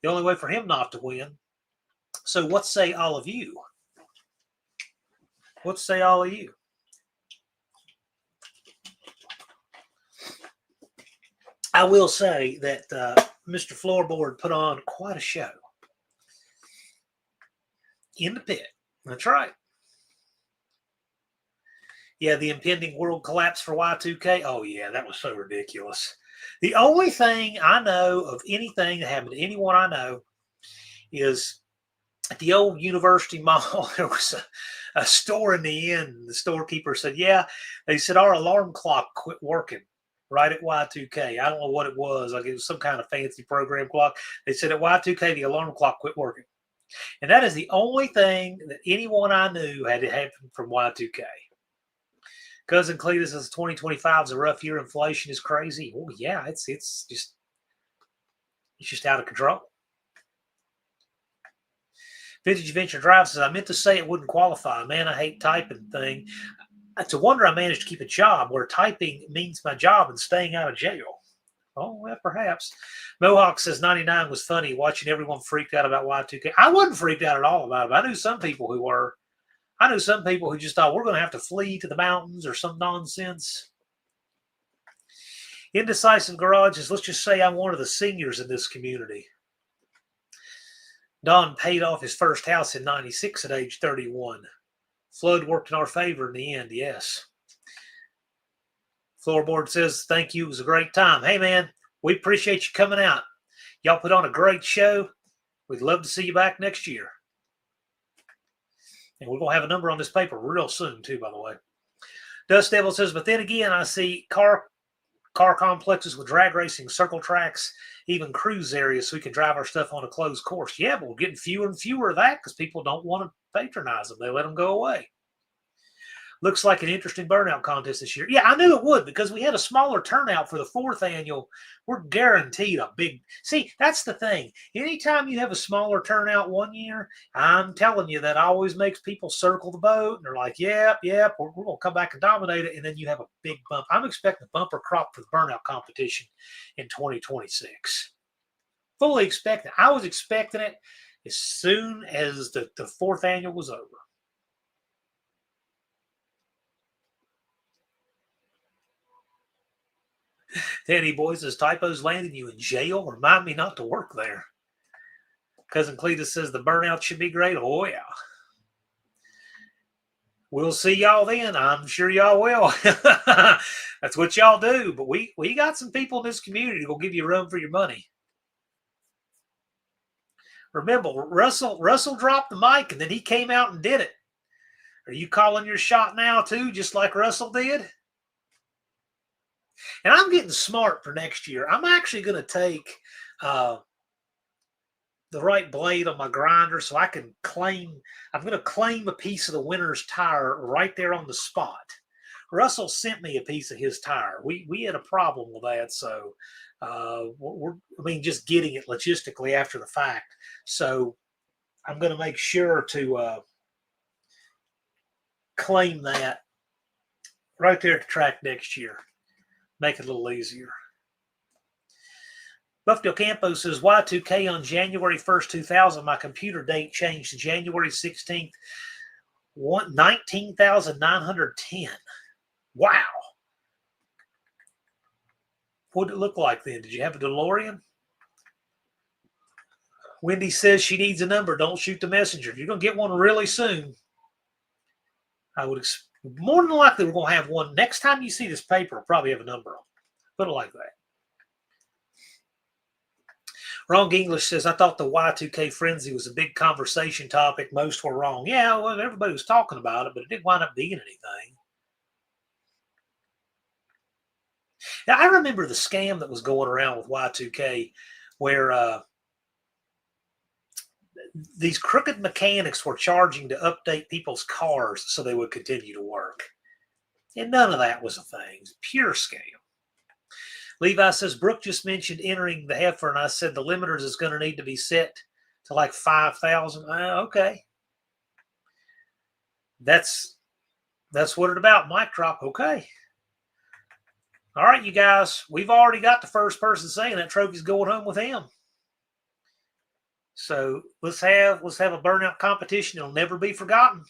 The only way for him not to win. So what say all of you? What say all of you? I will say that Mr. Floorboard put on quite a show in the pit. That's right. Yeah, the impending world collapse for Y2K. Oh, yeah, that was so ridiculous. The only thing I know of anything that happened to anyone I know is at the old University Mall, there was a store in the inn. The storekeeper said, yeah, they said our alarm clock quit working right at Y2K. I don't know what it was. Like it was some kind of fancy program clock. They said at Y2K, the alarm clock quit working. And that is the only thing that anyone I knew had to happen from Y2K. Cousin Cletus says 2025 is a rough year. Inflation is crazy. Oh, yeah, it's just out of control. Vintage Adventure Drive says, I meant to say it wouldn't qualify. Man, I hate typing thing. It's a wonder I managed to keep a job where typing means my job and staying out of jail. Oh, well, perhaps. Mohawk says 99 was funny watching everyone freaked out about Y2K. I wasn't freaked out at all about it. I knew some people who were. I knew some people who just thought we're going to have to flee to the mountains or some nonsense. Indecisive Garage says, let's just say I'm one of the seniors in this community. Don paid off his first house in 96 at age 31. Flood worked in our favor in the end, yes. Floorboard says, thank you. It was a great time. Hey, man, we appreciate you coming out. Y'all put on a great show. We'd love to see you back next year. And we're going to have a number on this paper real soon, too, by the way. Dust Devil says, but then again, I see car complexes with drag racing, circle tracks, even cruise areas so we can drive our stuff on a closed course. Yeah, but we're getting fewer and fewer of that because people don't want to patronize them. They let them go away. Looks like an interesting burnout contest this year. Yeah, I knew it would because we had a smaller turnout for the 4th annual. We're guaranteed a big... See, that's the thing. Anytime you have a smaller turnout one year, I'm telling you that always makes people circle the boat. And they're like, yep, we're going to come back and dominate it. And then you have a big bump. I'm expecting a bumper crop for the burnout competition in 2026. Fully expecting it. I was expecting it as soon as the 4th annual was over. Teddy Boy says, typos landing you in jail? Remind me not to work there. Cousin Cletus says, the burnout should be great. Oh, yeah. We'll see y'all then. I'm sure y'all will. That's what y'all do. But we got some people in this community who will give you a run for your money. Remember, Russell dropped the mic, and then he came out and did it. Are you calling your shot now, too, just like Russell did? And I'm getting smart for next year. I'm actually going to take the right blade on my grinder so I can claim. I'm going to claim a piece of the winner's tire right there on the spot. Russell sent me a piece of his tire. We had a problem with that, so just getting it logistically after the fact. So I'm going to make sure to claim that right there at the track next year. Make it a little easier. Buff Del Campo says, Y2K on January 1st, 2000. My computer date changed to January 16th, 19,910. Wow. What did it look like then? Did you have a DeLorean? Wendy says she needs a number. Don't shoot the messenger. You're going to get one really soon. I would expect. More than likely, we're going to have one. Next time you see this paper, we'll probably have a number on it. Put it like that. Wrong English says, I thought the Y2K frenzy was a big conversation topic. Most were wrong. Yeah, well, everybody was talking about it, but it didn't wind up being anything. Now, I remember the scam that was going around with Y2K where these crooked mechanics were charging to update people's cars so they would continue to work. And none of that was a thing. It's pure scam. Levi says, Brooke just mentioned entering the heifer, and I said the limiters is going to need to be set to like 5,000. Okay. That's what it's about. Mic drop. Okay. All right, you guys. We've already got the first person saying that trophy's going home with him. So let's have a burnout competition. It'll never be forgotten.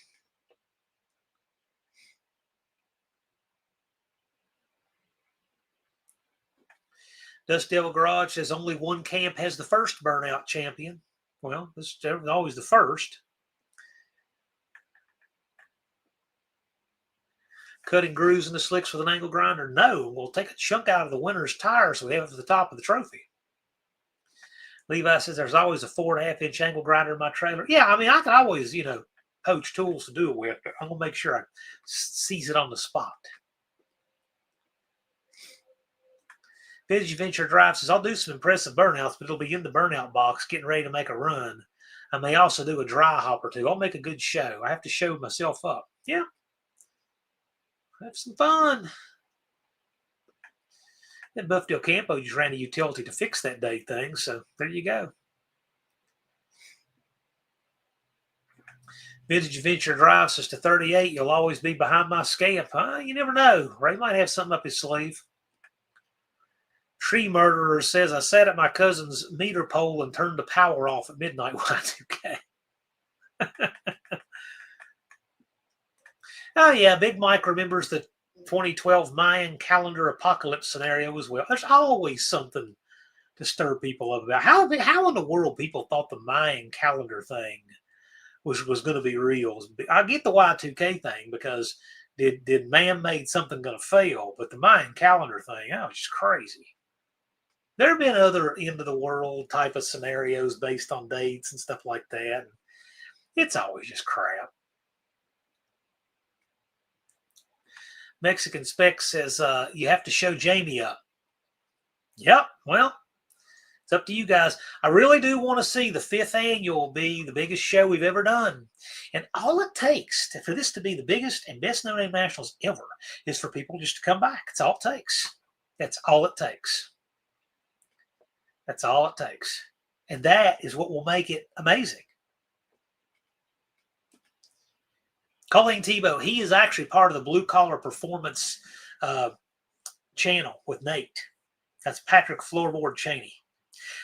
Dust Devil Garage says only one camp has the first burnout champion. Well, this is always the first. Cutting grooves in the slicks with an angle grinder? No. We'll take a chunk out of the winner's tire so we have it for the top of the trophy. Levi says there's always a 4.5-inch angle grinder in my trailer. Yeah, I mean, I can always, poach tools to do it with, but I'm going to make sure I seize it on the spot. Vintage Venture Drive says, I'll do some impressive burnouts, but it'll be in the burnout box getting ready to make a run. I may also do a dry hop or two. I'll make a good show. I have to show myself up. Yeah. Have some fun. Then Buff Del Campo just ran a utility to fix that day thing, so there you go. Vintage Adventure Drive says to 38, you'll always be behind my scamp. Huh? You never know. Ray might have something up his sleeve. Tree Murderer says, I sat at my cousin's meter pole and turned the power off at midnight. Y2K. Oh, yeah. Big Mike remembers the 2012 Mayan calendar apocalypse scenario as well. There's always something to stir people up about. How in the world people thought the Mayan calendar thing was going to be real? I get the Y2K thing because did man-made something going to fail? But the Mayan calendar thing, that was just crazy. There have been other end of the world type of scenarios based on dates and stuff like that. It's always just crap. Mexican Spec says, you have to show Jamie up. Yep, well, it's up to you guys. I really do want to see the 5th annual be the biggest show we've ever done. And all it takes for this to be the biggest and best No Name Nationals ever is for people just to come back. That's all it takes. That's all it takes. That's all it takes. And that is what will make it amazing. Colleen Tebow, he is actually part of the Blue Collar Performance channel with Nate. That's Patrick Floorboard Cheney.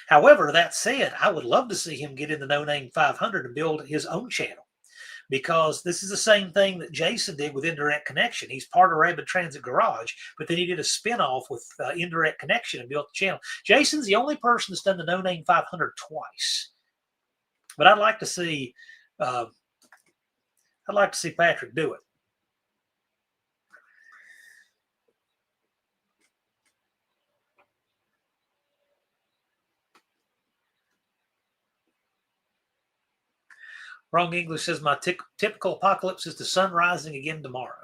However, that said, I would love to see him get in the No Name 500 and build his own channel, because this is the same thing that Jason did with Indirect Connection. He's part of Rapid Transit Garage, but then he did a spinoff with Indirect Connection and built the channel. Jason's the only person that's done the No Name 500 twice. But I'd like to see Patrick do it. Wrong English says, my typical apocalypse is the sun rising again tomorrow.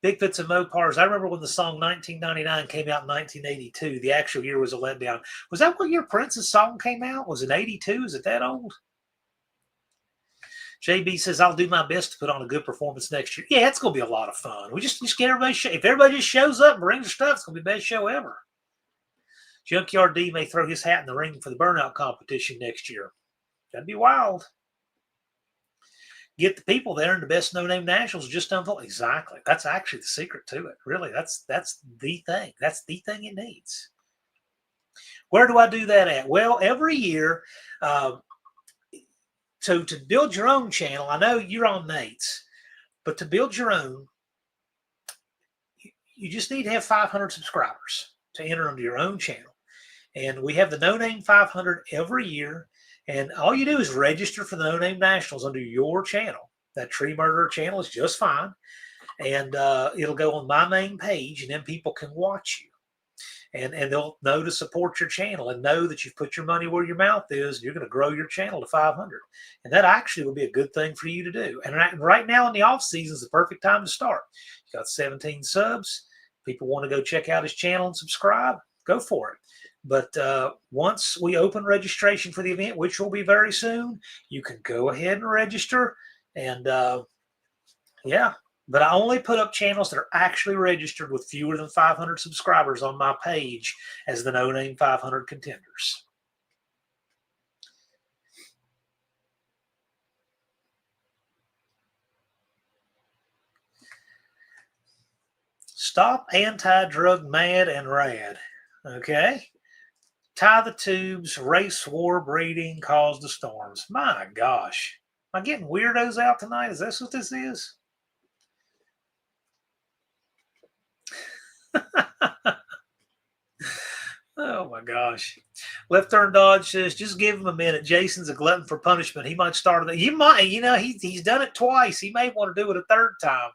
Bigfoots and Mopars. I remember when the song 1999 came out in 1982. The actual year was a letdown. Was that what year Prince's song came out? Was it 82? Is it that old? JB says, I'll do my best to put on a good performance next year. Yeah, it's going to be a lot of fun. We just get everybody. If everybody just shows up and brings their stuff, it's going to be the best show ever. Junkyard D may throw his hat in the ring for the burnout competition next year. That'd be wild. Get the people there, and the best No Name Nationals just unfold. Exactly. That's actually the secret to it. Really, that's the thing. That's the thing it needs. Where do I do that at? Well, every year. So to build your own channel, I know you're on Nate's, but to build your own, you just need to have 500 subscribers to enter into your own channel. And we have the No Name 500 every year. And all you do is register for the No Name Nationals under your channel. That Tree Murderer channel is just fine. And it'll go on my main page, and then people can watch you. And they'll know to support your channel and know that you've put your money where your mouth is. And you're going to grow your channel to 500. And that actually will be a good thing for you to do. And right now in the off season is the perfect time to start. You've got 17 subs. People want to go check out his channel and subscribe. Go for it. But once we open registration for the event, which will be very soon, you can go ahead and register. And yeah, but I only put up channels that are actually registered with fewer than 500 subscribers on my page as the No Name 500 contenders. Stop anti-drug mad and rad. Okay. Tie the tubes, race war breeding, cause the storms. My gosh. Am I getting weirdos out tonight? Is this what this is? Oh my gosh. Left Turn Dodge says, just give him a minute. Jason's a glutton for punishment. He might start it. You might, he's done it twice. He may want to do it a third time.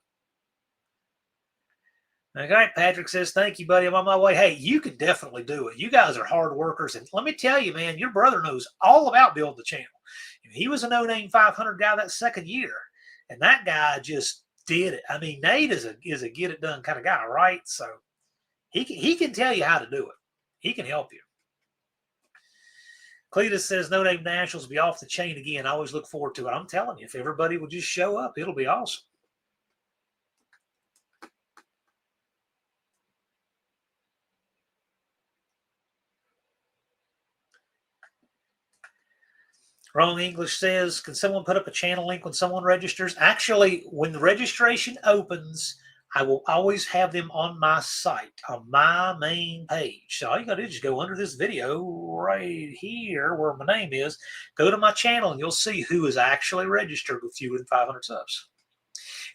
Okay, Patrick says, thank you, buddy. I'm on my way. Hey, you can definitely do it. You guys are hard workers. And let me tell you, man, your brother knows all about building the channel. He was a No Name 500 guy that second year. And that guy just did it. I mean, Nate is a get it done kind of guy, right? So he can tell you how to do it. He can help you. Cletus says, No Name Nationals will be off the chain again. I always look forward to it. I'm telling you, if everybody will just show up, it'll be awesome. Wrong English says, can someone put up a channel link when someone registers? Actually, when the registration opens, I will always have them on my site, on my main page. So all you got to do is just go under this video right here where my name is, go to my channel, and you'll see who is actually registered with fewer than 500 subs.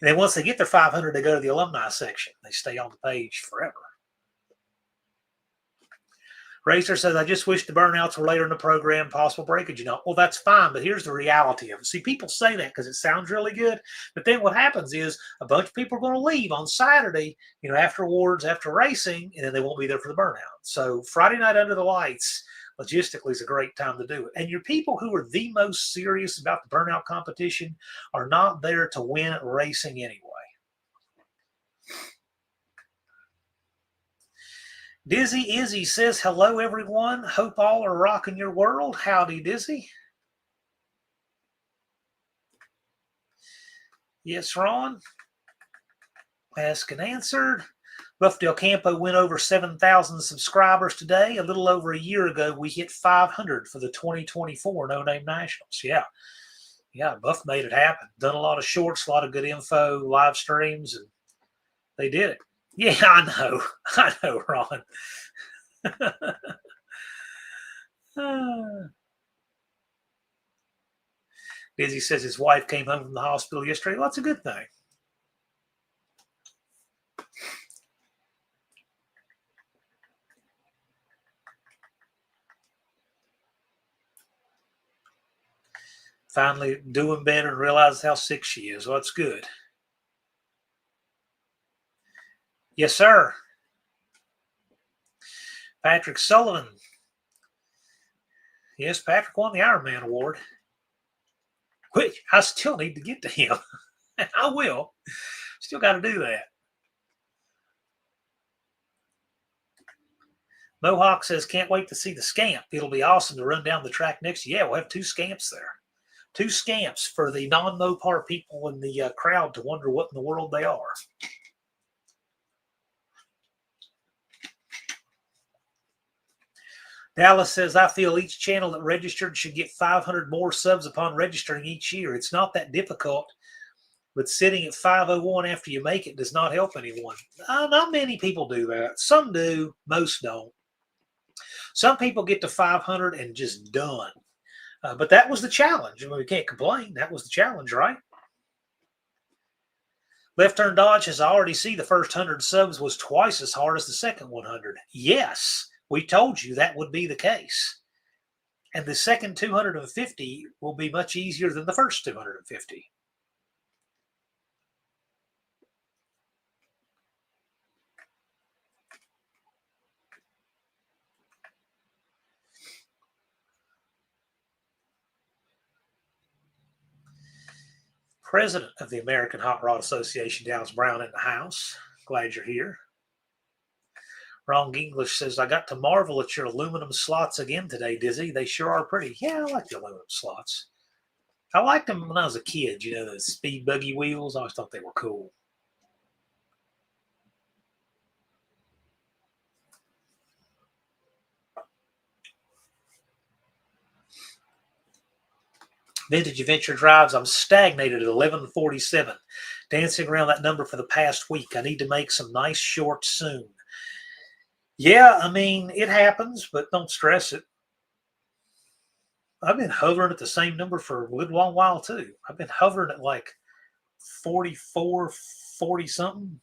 And then once they get their 500, they go to the alumni section. They stay on the page forever. Racer says, I just wish the burnouts were later in the program, possible breakage. Well, that's fine, but here's the reality of it. See, people say that because it sounds really good, but then what happens is a bunch of people are going to leave on Saturday, after awards, after racing, and then they won't be there for the burnout. So Friday night under the lights, logistically, is a great time to do it. And your people who are the most serious about the burnout competition are not there to win at racing anyway. Dizzy Izzy says, hello, everyone. Hope all are rocking your world. Howdy, Dizzy. Yes, Ron. Asked and answered. Buff Del Campo went over 7,000 subscribers today. A little over a year ago, we hit 500 for the 2024 No Name Nationals. Yeah, Buff made it happen. Done a lot of shorts, a lot of good info, live streams, and they did it. Yeah, I know, Ron. Dizzy says his wife came home from the hospital yesterday. Well, that's a good thing. Finally doing better and realizes how sick she is. Well, that's good. Yes, sir. Patrick Sullivan. Yes, Patrick won the Ironman Award, which I still need to get to him. I will. Still got to do that. Mohawk says, can't wait to see the scamp. It'll be awesome to run down the track next year. Yeah, we'll have 2 scamps there. 2 scamps for the non-Mopar people in the crowd to wonder what in the world they are. Dallas says, I feel each channel that registered should get 500 more subs upon registering each year. It's not that difficult, but sitting at 501 after you make it does not help anyone. Not many people do that. Some do, most don't. Some people get to 500 and just done. But that was the challenge. We can't complain. That was the challenge, right? Left Turn Dodge has already see the first 100 subs was twice as hard as the second 100. Yes. We told you that would be the case. And the second 250 will be much easier than the first 250. President of the American Hot Rod Association, Dallas Brown, in the house. Glad you're here. Wrong English says, I got to marvel at your aluminum slots again today, Dizzy. They sure are pretty. Yeah, I like the aluminum slots. I liked them when I was a kid, the speed buggy wheels. I always thought they were cool. Vintage Adventure Drives, I'm stagnated at 1147. Dancing around that number for the past week. I need to make some nice shorts soon. Yeah, it happens, but don't stress it. I've been hovering at the same number for a good long while, too. I've been hovering at like 44, 40-something.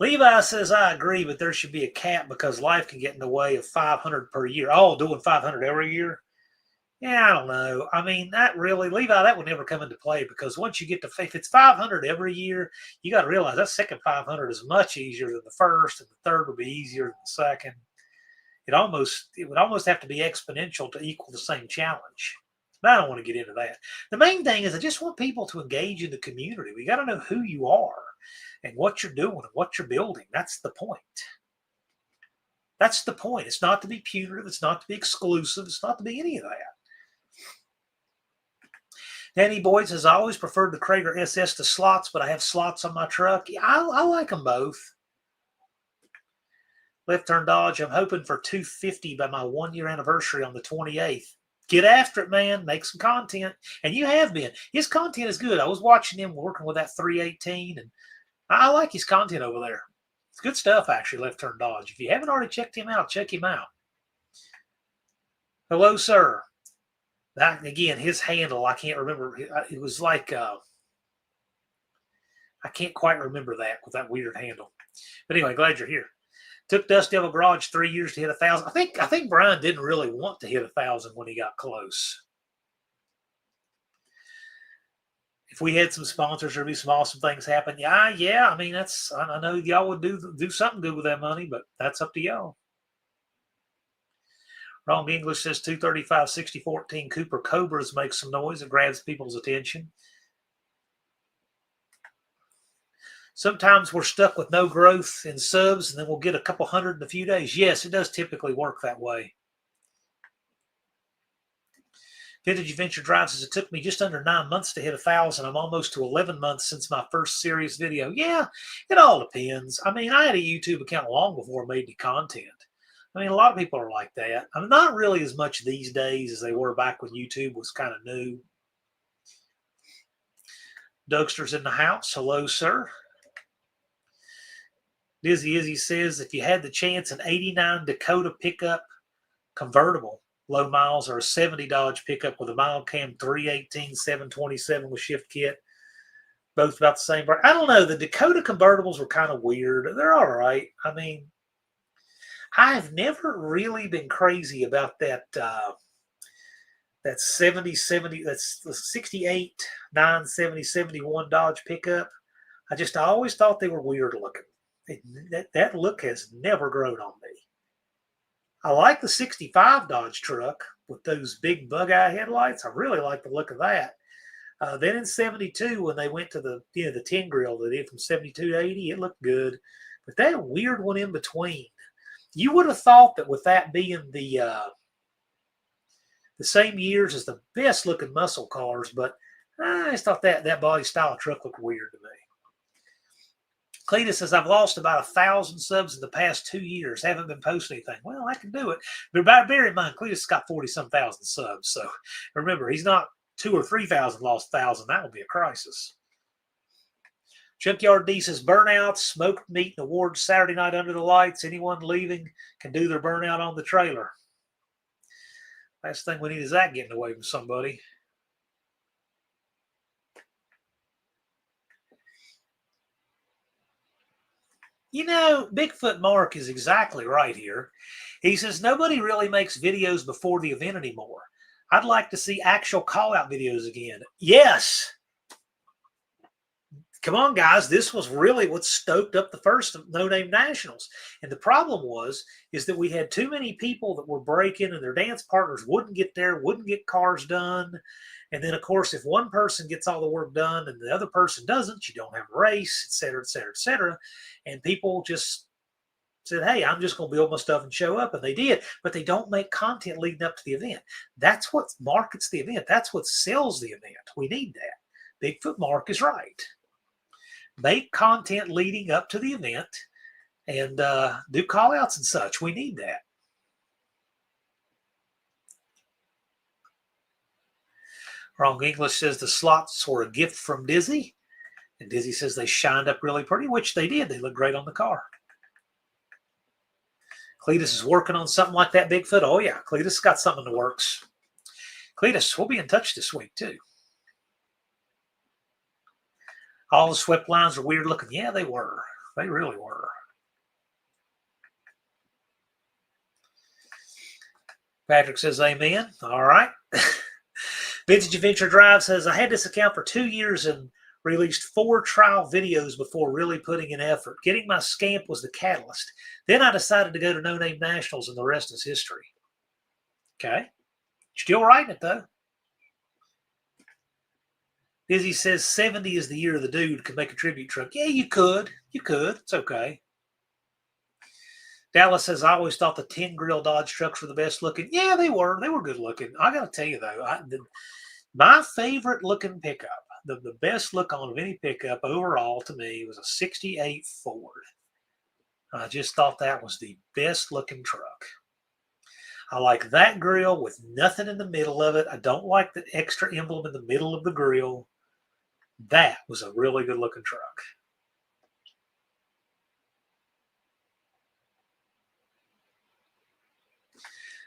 Levi says, I agree, but there should be a cap because life can get in the way of 500 per year. Oh, doing 500 every year? Yeah, I don't know. That really, Levi, that would never come into play because once you get to, if it's 500 every year, you got to realize that second 500 is much easier than the first, and the third will be easier than the second. It would almost have to be exponential to equal the same challenge. But I don't want to get into that. The main thing is I just want people to engage in the community. We got to know who you are and what you're doing and what you're building. That's the point. That's the point. It's not to be punitive. It's not to be exclusive. It's not to be any of that. Danny Boyd says, I always preferred the Krager SS to slots, but I have slots on my truck. Yeah, I like them both. Left Turn Dodge, I'm hoping for 250 by my 1-year anniversary on the 28th. Get after it, man. Make some content. And you have been. His content is good. I was watching him working with that 318, and I like his content over there. It's good stuff, actually, Left Turn Dodge. If you haven't already checked him out, check him out. Hello, sir. That, again, his handle, I can't remember. It was like, I can't quite remember that with that weird handle. But anyway, glad you're here. Took Dust Devil Garage 3 years to hit 1,000. I think Brian didn't really want to hit 1,000 when he got close. If we had some sponsors, there'd be some awesome things happen. Yeah. I mean, I know y'all would do something good with that money, but that's up to y'all. Wrong English says 235 6014 Cooper Cobras makes some noise and grabs people's attention. Sometimes we're stuck with no growth in subs, and then we'll get a couple hundred in a few days. Yes, it does typically work that way. Vintage Adventure Drive says, it took me just under 9 months to hit 1,000. I'm almost to 11 months since my first serious video. Yeah, it all depends. I mean, I had a YouTube account long before I made any content. I mean, a lot of people are like that. I'm not really as much these days as they were back when YouTube was kind of new. Dougster's in the house. Hello, sir. Dizzy Izzy says, if you had the chance, an 89 Dakota pickup convertible, low miles, or a 70 Dodge pickup with a mile cam 318 727 with shift kit, both about the same price. I don't know. The Dakota convertibles were kind of weird. They're all right. I mean, I've never really been crazy about that 70, that's the 68, 970, 71 Dodge pickup. I always thought they were weird looking. That look has never grown on me. I like the 65 Dodge truck with those big bug-eye headlights. I really like the look of that. Then in 72, when they went to the 10 grill they did from 72 to 80, it looked good. But that weird one in between, you would have thought that with that being the same years as the best looking muscle cars, but I just thought that body style truck looked weird to me. Cletus says, I've lost about 1,000 subs in the past 2 years. Haven't been posting anything. Well, I can do it. But bear in mind, Cletus got 40-some thousand subs. So remember, he's not 2,000 or 3,000 lost 1,000. That would be a crisis. Junkyard D says, burnouts, smoked meat, and awards Saturday night under the lights. Anyone leaving can do their burnout on the trailer. Last thing we need is that getting away from somebody. You know, Bigfoot Mark is exactly right here. He says, nobody really makes videos before the event anymore. I'd like to see actual call-out videos again. Yes. Come on, guys. This was really what stoked up the first No Name Nationals. And the problem is that we had too many people that were breaking and their dance partners wouldn't get there, wouldn't get cars done. And then, of course, if one person gets all the work done and the other person doesn't, you don't have a race, et cetera, et cetera, et cetera. And people just said, hey, I'm just going to build my stuff and show up. And they did. But they don't make content leading up to the event. That's what markets the event. That's what sells the event. We need that. Bigfoot Mark is right. Make content leading up to the event and do call-outs and such. We need that. Wrong English says the slots were a gift from Dizzy. And Dizzy says they shined up really pretty, which they did. They look great on the car. Cletus is working on something like that Bigfoot. Oh, yeah. Cletus got something in the works. Cletus, we'll be in touch this week, too. All the swept lines are weird looking. Yeah, they were. They really were. Patrick says amen. All right. Vintage Adventure Drive says, I had this account for 2 years and released 4 trial videos before really putting in effort. Getting my scamp was the catalyst. Then I decided to go to No Name Nationals, and the rest is history. Okay. Still writing it, though. Dizzy says 70 is the year the dude could make a tribute truck. Yeah, you could. You could. It's okay. Dallas says, I always thought the 10 grill Dodge trucks were the best looking. Yeah, they were. They were good looking. I got to tell you, though, my favorite looking pickup, the best look on of any pickup overall to me was a 68 Ford. I just thought that was the best looking truck. I like that grill with nothing in the middle of it. I don't like the extra emblem in the middle of the grill. That was a really good looking truck.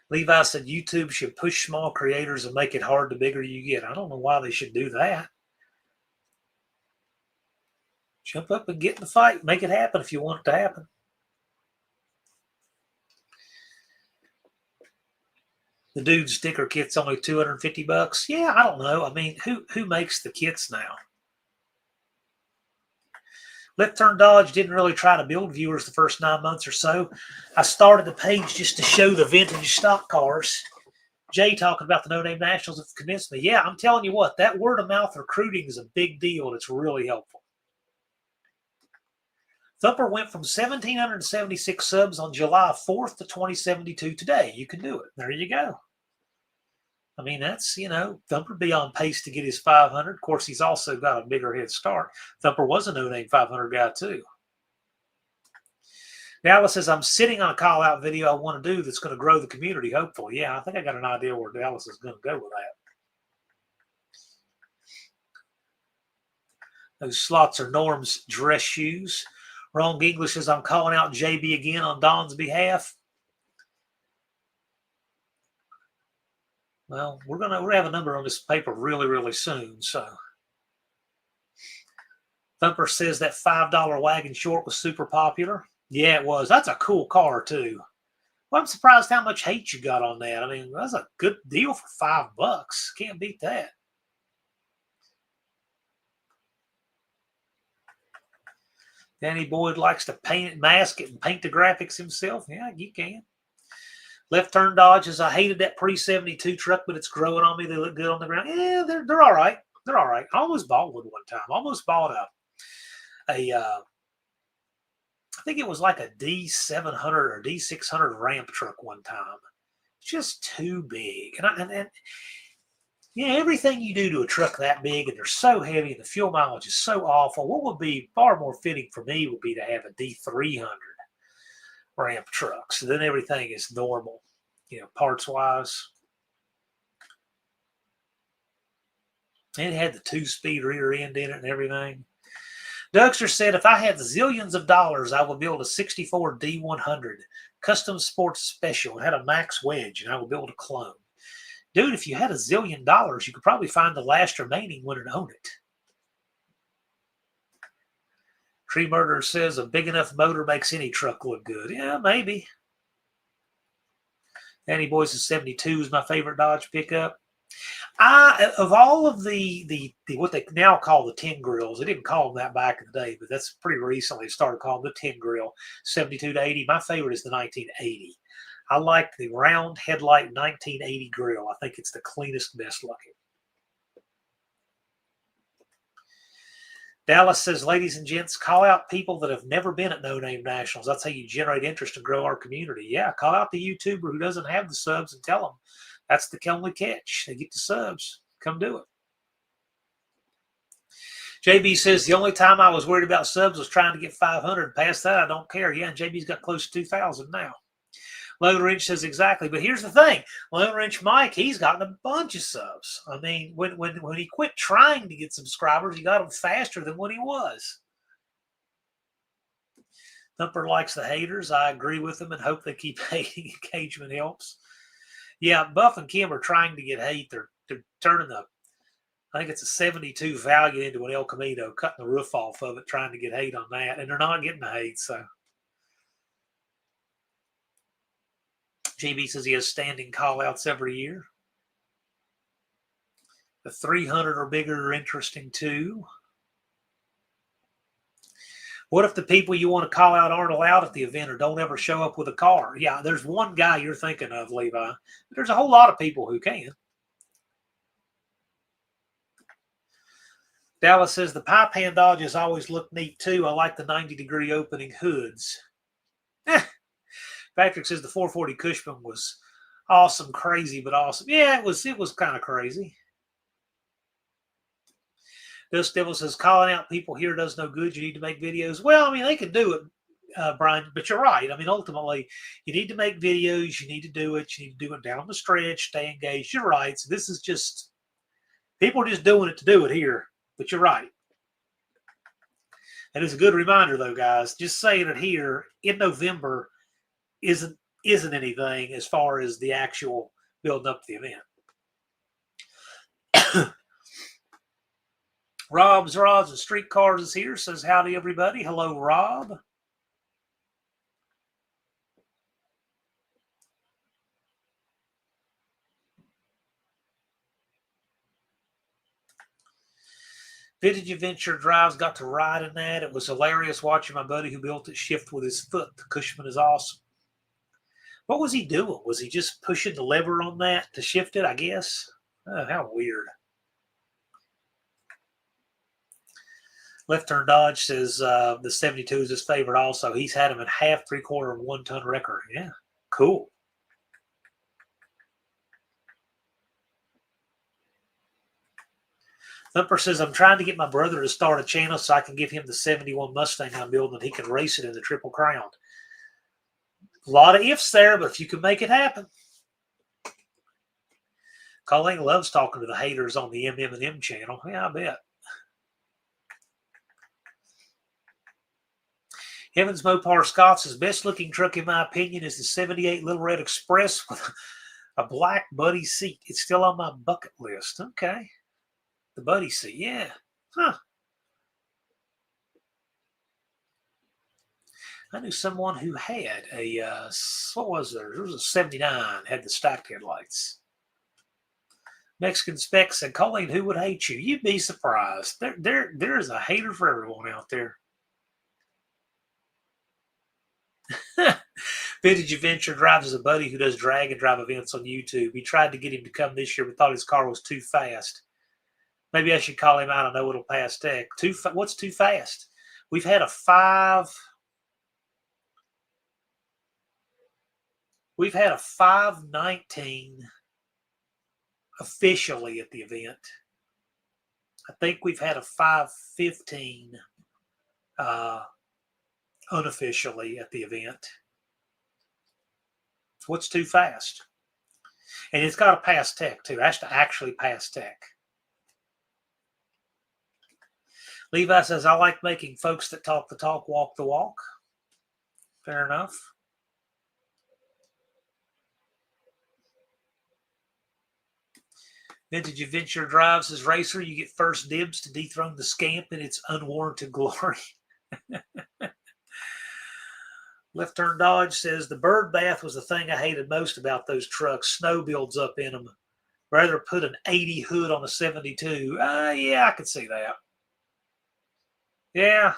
Levi said YouTube should push small creators and make it hard the bigger you get. I don't know why they should do that. Jump up and get in the fight. Make it happen if you want it to happen. The dude sticker kit's only $250. Yeah, I don't know. I mean, who makes the kits now? Left Turn Dodge didn't really try to build viewers the first 9 months or so. I started the page just to show the vintage stock cars. Jay talking about the No Name Nationals have convinced me. Yeah, I'm telling you what, that word of mouth recruiting is a big deal, and it's really helpful. Thumper went from 1,776 subs on July 4th to 2072 today. You can do it. There you go. I mean, that's, Thumper be on pace to get his 500. Of course, he's also got a bigger head start. Thumper was a no-name 500 guy, too. Dallas says, I'm sitting on a call-out video I want to do that's going to grow the community, hopefully. Yeah, I think I got an idea where Dallas is going to go with that. Those slots are Norm's dress shoes. Wrong English says, I'm calling out JB again on Don's behalf. Well, we're gonna have a number on this paper really, really soon. So Thumper says that $5 wagon short was super popular. Yeah, it was. That's a cool car too. Well, I'm surprised how much hate you got on that. I mean, that's a good deal for $5. Can't beat that. Danny Boyd likes to paint it, mask it, and paint the graphics himself. Yeah, you can. Left Turn Dodges. I hated that pre-72 truck, but it's growing on me. They look good on the ground. Yeah, they're all right. They're all right. I almost bought one time. I almost bought I think it was like a D700 or D600 ramp truck one time. It's just too big. And everything you do to a truck that big, and they're so heavy, and the fuel mileage is so awful. What would be far more fitting for me would be to have a D300 ramp truck. So then everything is normal, parts wise. And it had the 2-speed rear end in it and everything. Dougster said, if I had zillions of dollars, I would build a 64 D100 custom sports special and had a max wedge, and I would build a clone. Dude, if you had $1 zillion, you could probably find the last remaining one and own it. Tree Murderer says a big enough motor makes any truck look good. Yeah, maybe. Danny Boys is 72 is my favorite Dodge pickup. Of all of the what they now call the 10 grills, they didn't call them that back in the day, but that's pretty recently started calling them the 10 grill, 72 to 80. My favorite is the 1980. I like the round headlight 1980 grill. I think it's the cleanest, best looking. Dallas says, ladies and gents, call out people that have never been at No Name Nationals. That's how you generate interest and grow our community. Yeah, call out the YouTuber who doesn't have the subs and tell them that's the only catch. They get the subs. Come do it. JB says, the only time I was worried about subs was trying to get 500. Past that, I don't care. Yeah, and JB's got close to 2,000 now. Lone Wrench says exactly. But here's the thing. Lone Wrench Mike, he's gotten a bunch of subs. I mean, when he quit trying to get subscribers, he got them faster than when he was. Thumper likes the haters. I agree with them and hope they keep hating. Engagement helps. Yeah, Buff and Kim are trying to get hate. They're turning I think it's a 72 Valiant into an El Camino, cutting the roof off of it, trying to get hate on that. And they're not getting the hate, so. JB says he has standing call-outs every year. The 300 or bigger are interesting, too. What if the people you want to call out aren't allowed at the event or don't ever show up with a car? Yeah, there's one guy you're thinking of, Levi. But there's a whole lot of people who can. Dallas says the pipe hand Dodges always look neat, too. I like the 90-degree opening hoods. Patrick says the 440 Cushman was awesome, crazy, but awesome. Yeah, it was kind of crazy. Dust Devil says calling out people here does no good. You need to make videos. Well, I mean, they can do it. Brian, but you're right. I mean, ultimately, you need to make videos. You need to do it. You need to do it down the stretch, stay engaged. You're right. So this is just, people are just doing it to do it here, but you're right. And it's a good reminder, though, guys, just saying it here in November isn't anything as far as the actual building up the event. Rob's Rods and Streetcars is here, says howdy, everybody. Hello, Rob. Vintage Adventure Drives, got to ride in that. It was hilarious watching my buddy who built it shift with his foot. The Cushman is awesome. What was he doing? Was he just pushing the lever on that to shift it, I guess? Oh, how weird. Left Turn Dodge says the 72 is his favorite also. He's had him in half, 3/4, and 1 ton wrecker. Yeah, cool. Thumper says, I'm trying to get my brother to start a channel so I can give him the 71 Mustang I'm building and he can race it in the Triple Crown. A lot of ifs there, but if you can make it happen. Colleen loves talking to the haters on the MM&M channel. Yeah, I bet. Evans Mopar Scott says, best looking truck in my opinion is the 78 Little Red Express with a black buddy seat. It's still on my bucket list. Okay. The buddy seat, yeah. Huh. I knew someone who had a, what was there? There was a 79, had the stacked headlights. Mexican Spec said, Colleen, who would hate you? You'd be surprised. There is a hater for everyone out there. Vintage Adventure Drives as a buddy who does drag and drive events on YouTube. He tried to get him to come this year, but thought his car was too fast. Maybe I should call him out. I know it'll pass tech. What's too fast? We've had a 519 officially at the event. I think we've had a 515 unofficially at the event. What's too fast? And it's got to pass tech too. It has to actually pass tech. Levi says, I like making folks that talk the talk walk the walk. Fair enough. Vintage Adventure Drives as racer. You get first dibs to dethrone the scamp in its unwarranted glory. Left Turn Dodge says, the bird bath was the thing I hated most about those trucks. Snow builds up in them. Rather put an 80 hood on a 72. Yeah, I could see that. Yeah,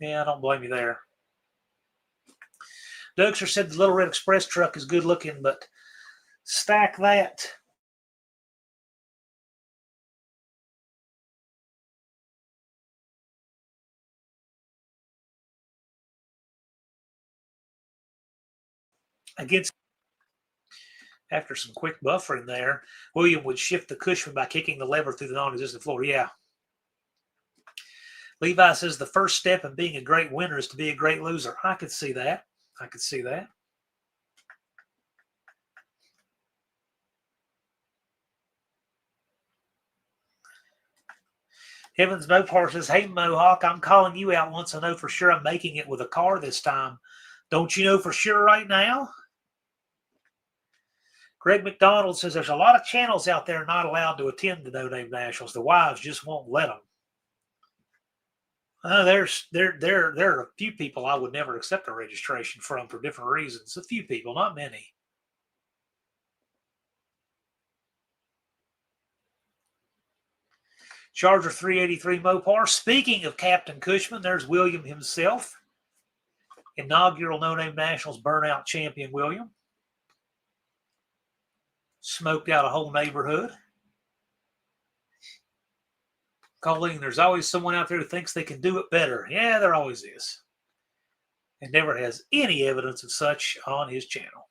I don't blame you there. Dougster said the Little Red Express truck is good looking, but stack that against. After some quick buffering there, William would shift the Cushman by kicking the lever through the non-existent floor. Yeah. Levi says the first step in being a great winner is to be a great loser. I could see that. Evans Mopar says, hey, Mohawk, I'm calling you out once I know for sure I'm making it with a car this time. Don't you know for sure right now? Greg McDonald says there's a lot of channels out there not allowed to attend the No Name Nationals. The wives just won't let them. There are a few people I would never accept a registration from for different reasons. A few people, not many. Charger 383 Mopar. Speaking of Captain Cushman, there's William himself. Inaugural No Name Nationals burnout champion William. Smoked out a whole neighborhood. Colleen, there's always someone out there who thinks they can do it better. Yeah, there always is. And never has any evidence of such on his channel.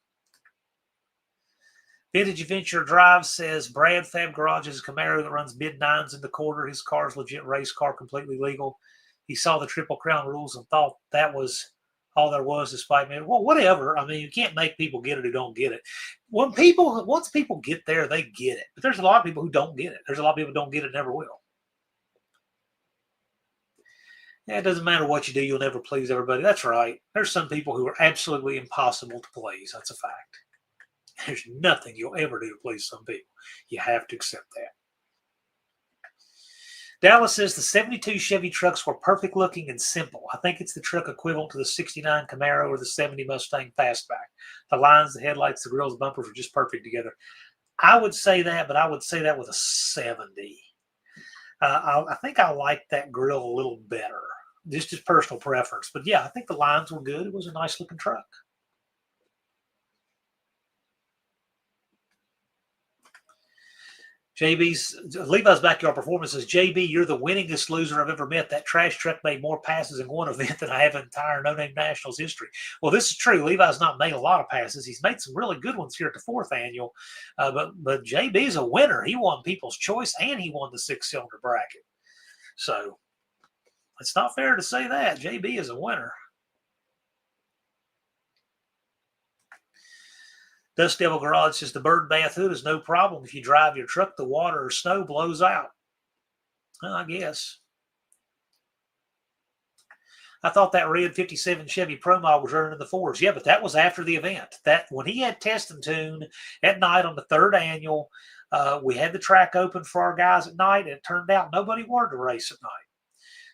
Vintage Adventure Drive says Brad Fab Garage is a Camaro that runs mid-9s in the quarter. His car's legit race car, completely legal. He saw the Triple Crown rules and thought that was All there was is 5 minutes. Well, whatever. I mean, you can't make people get it who don't get it. Once people get there, they get it. But there's a lot of people who don't get it. There's a lot of people who don't get it, never will. Yeah, it doesn't matter what you do, you'll never please everybody. That's right. There's some people who are absolutely impossible to please. That's a fact. There's nothing you'll ever do to please some people. You have to accept that. Dallas says the 72 Chevy trucks were perfect looking and simple. I think it's the truck equivalent to the 69 Camaro or the 70 Mustang Fastback. The lines, the headlights, the grills, the bumpers are just perfect together. I would say that, but I would say that with a 70. I think I like that grill a little better. Just personal preference. But yeah, I think the lines were good. It was a nice looking truck. Levi's Backyard Performance says, JB, you're the winningest loser I've ever met. That trash truck made more passes in one event than I have in entire No Name Nationals history. Well, this is true. Levi's not made a lot of passes. He's made some really good ones here at the 4th annual. But JB's a winner. He won People's Choice and he won the 6-cylinder bracket. So it's not fair to say that. JB is a winner. Dust Devil Garage says the bird bath hood is no problem. If you drive your truck, the water or snow blows out. Well, I guess. I thought that red 57 Chevy Pro Mod was running in the 4s. Yeah, but that was after the event. That when he had test and tune at night on the 3rd annual, we had the track open for our guys at night, and it turned out nobody wanted to race at night.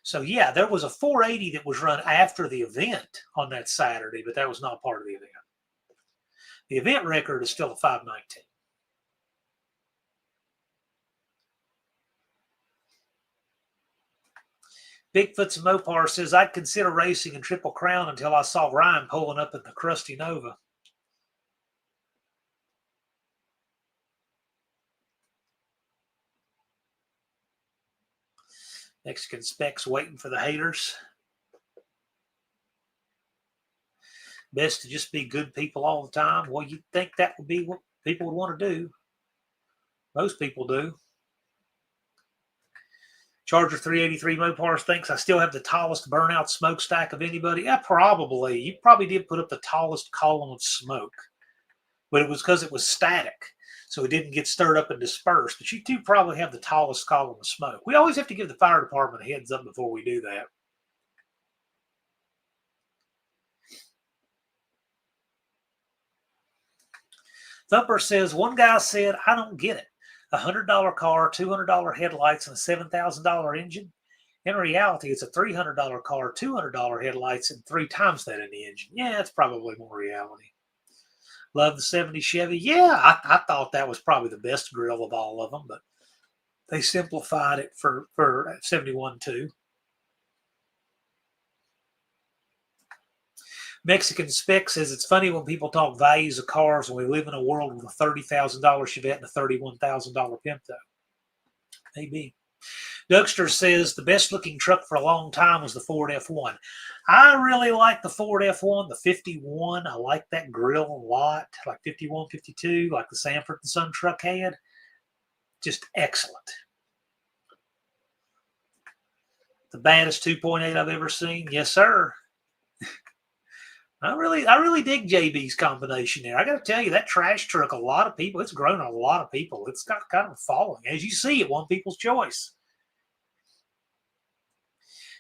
So, yeah, there was a 480 that was run after the event on that Saturday, but that was not part of the event. The event record is still a 519. Bigfoot's Mopar says, I'd consider racing in Triple Crown until I saw Ryan pulling up in the Crusty Nova. Mexican Specs waiting for the haters. Best to just be good people all the time. Well, you'd think that would be what people would want to do. Most people do. Charger 383 Mopars thinks I still have the tallest burnout smokestack of anybody. Yeah, probably. You probably did put up the tallest column of smoke. But it was because it was static. So it didn't get stirred up and dispersed. But you do probably have the tallest column of smoke. We always have to give the fire department a heads up before we do that. Thumper says, one guy said, I don't get it. $100 car, $200 headlights, and a $7,000 engine. In reality, it's a $300 car, $200 headlights, and 3 times that in the engine. Yeah, it's probably more reality. Love the 70 Chevy. Yeah, I thought that was probably the best grill of all of them, but they simplified it for 71 too. Mexican Spec says it's funny when people talk values of cars when we live in a world with a $30,000 Chevette and a $31,000 Pinto. Maybe. Dougster says the best looking truck for a long time was the Ford F1. I really like the Ford F1, the 51. I like that grill a lot, like 51, 52, like the Sanford and Son truck had. Just excellent. The baddest 2.8 I've ever seen. Yes, sir. I really dig JB's combination there. I got to tell you, that trash truck, a lot of people, it's grown a lot of people. It's got kind of a following. As you see, it won People's Choice.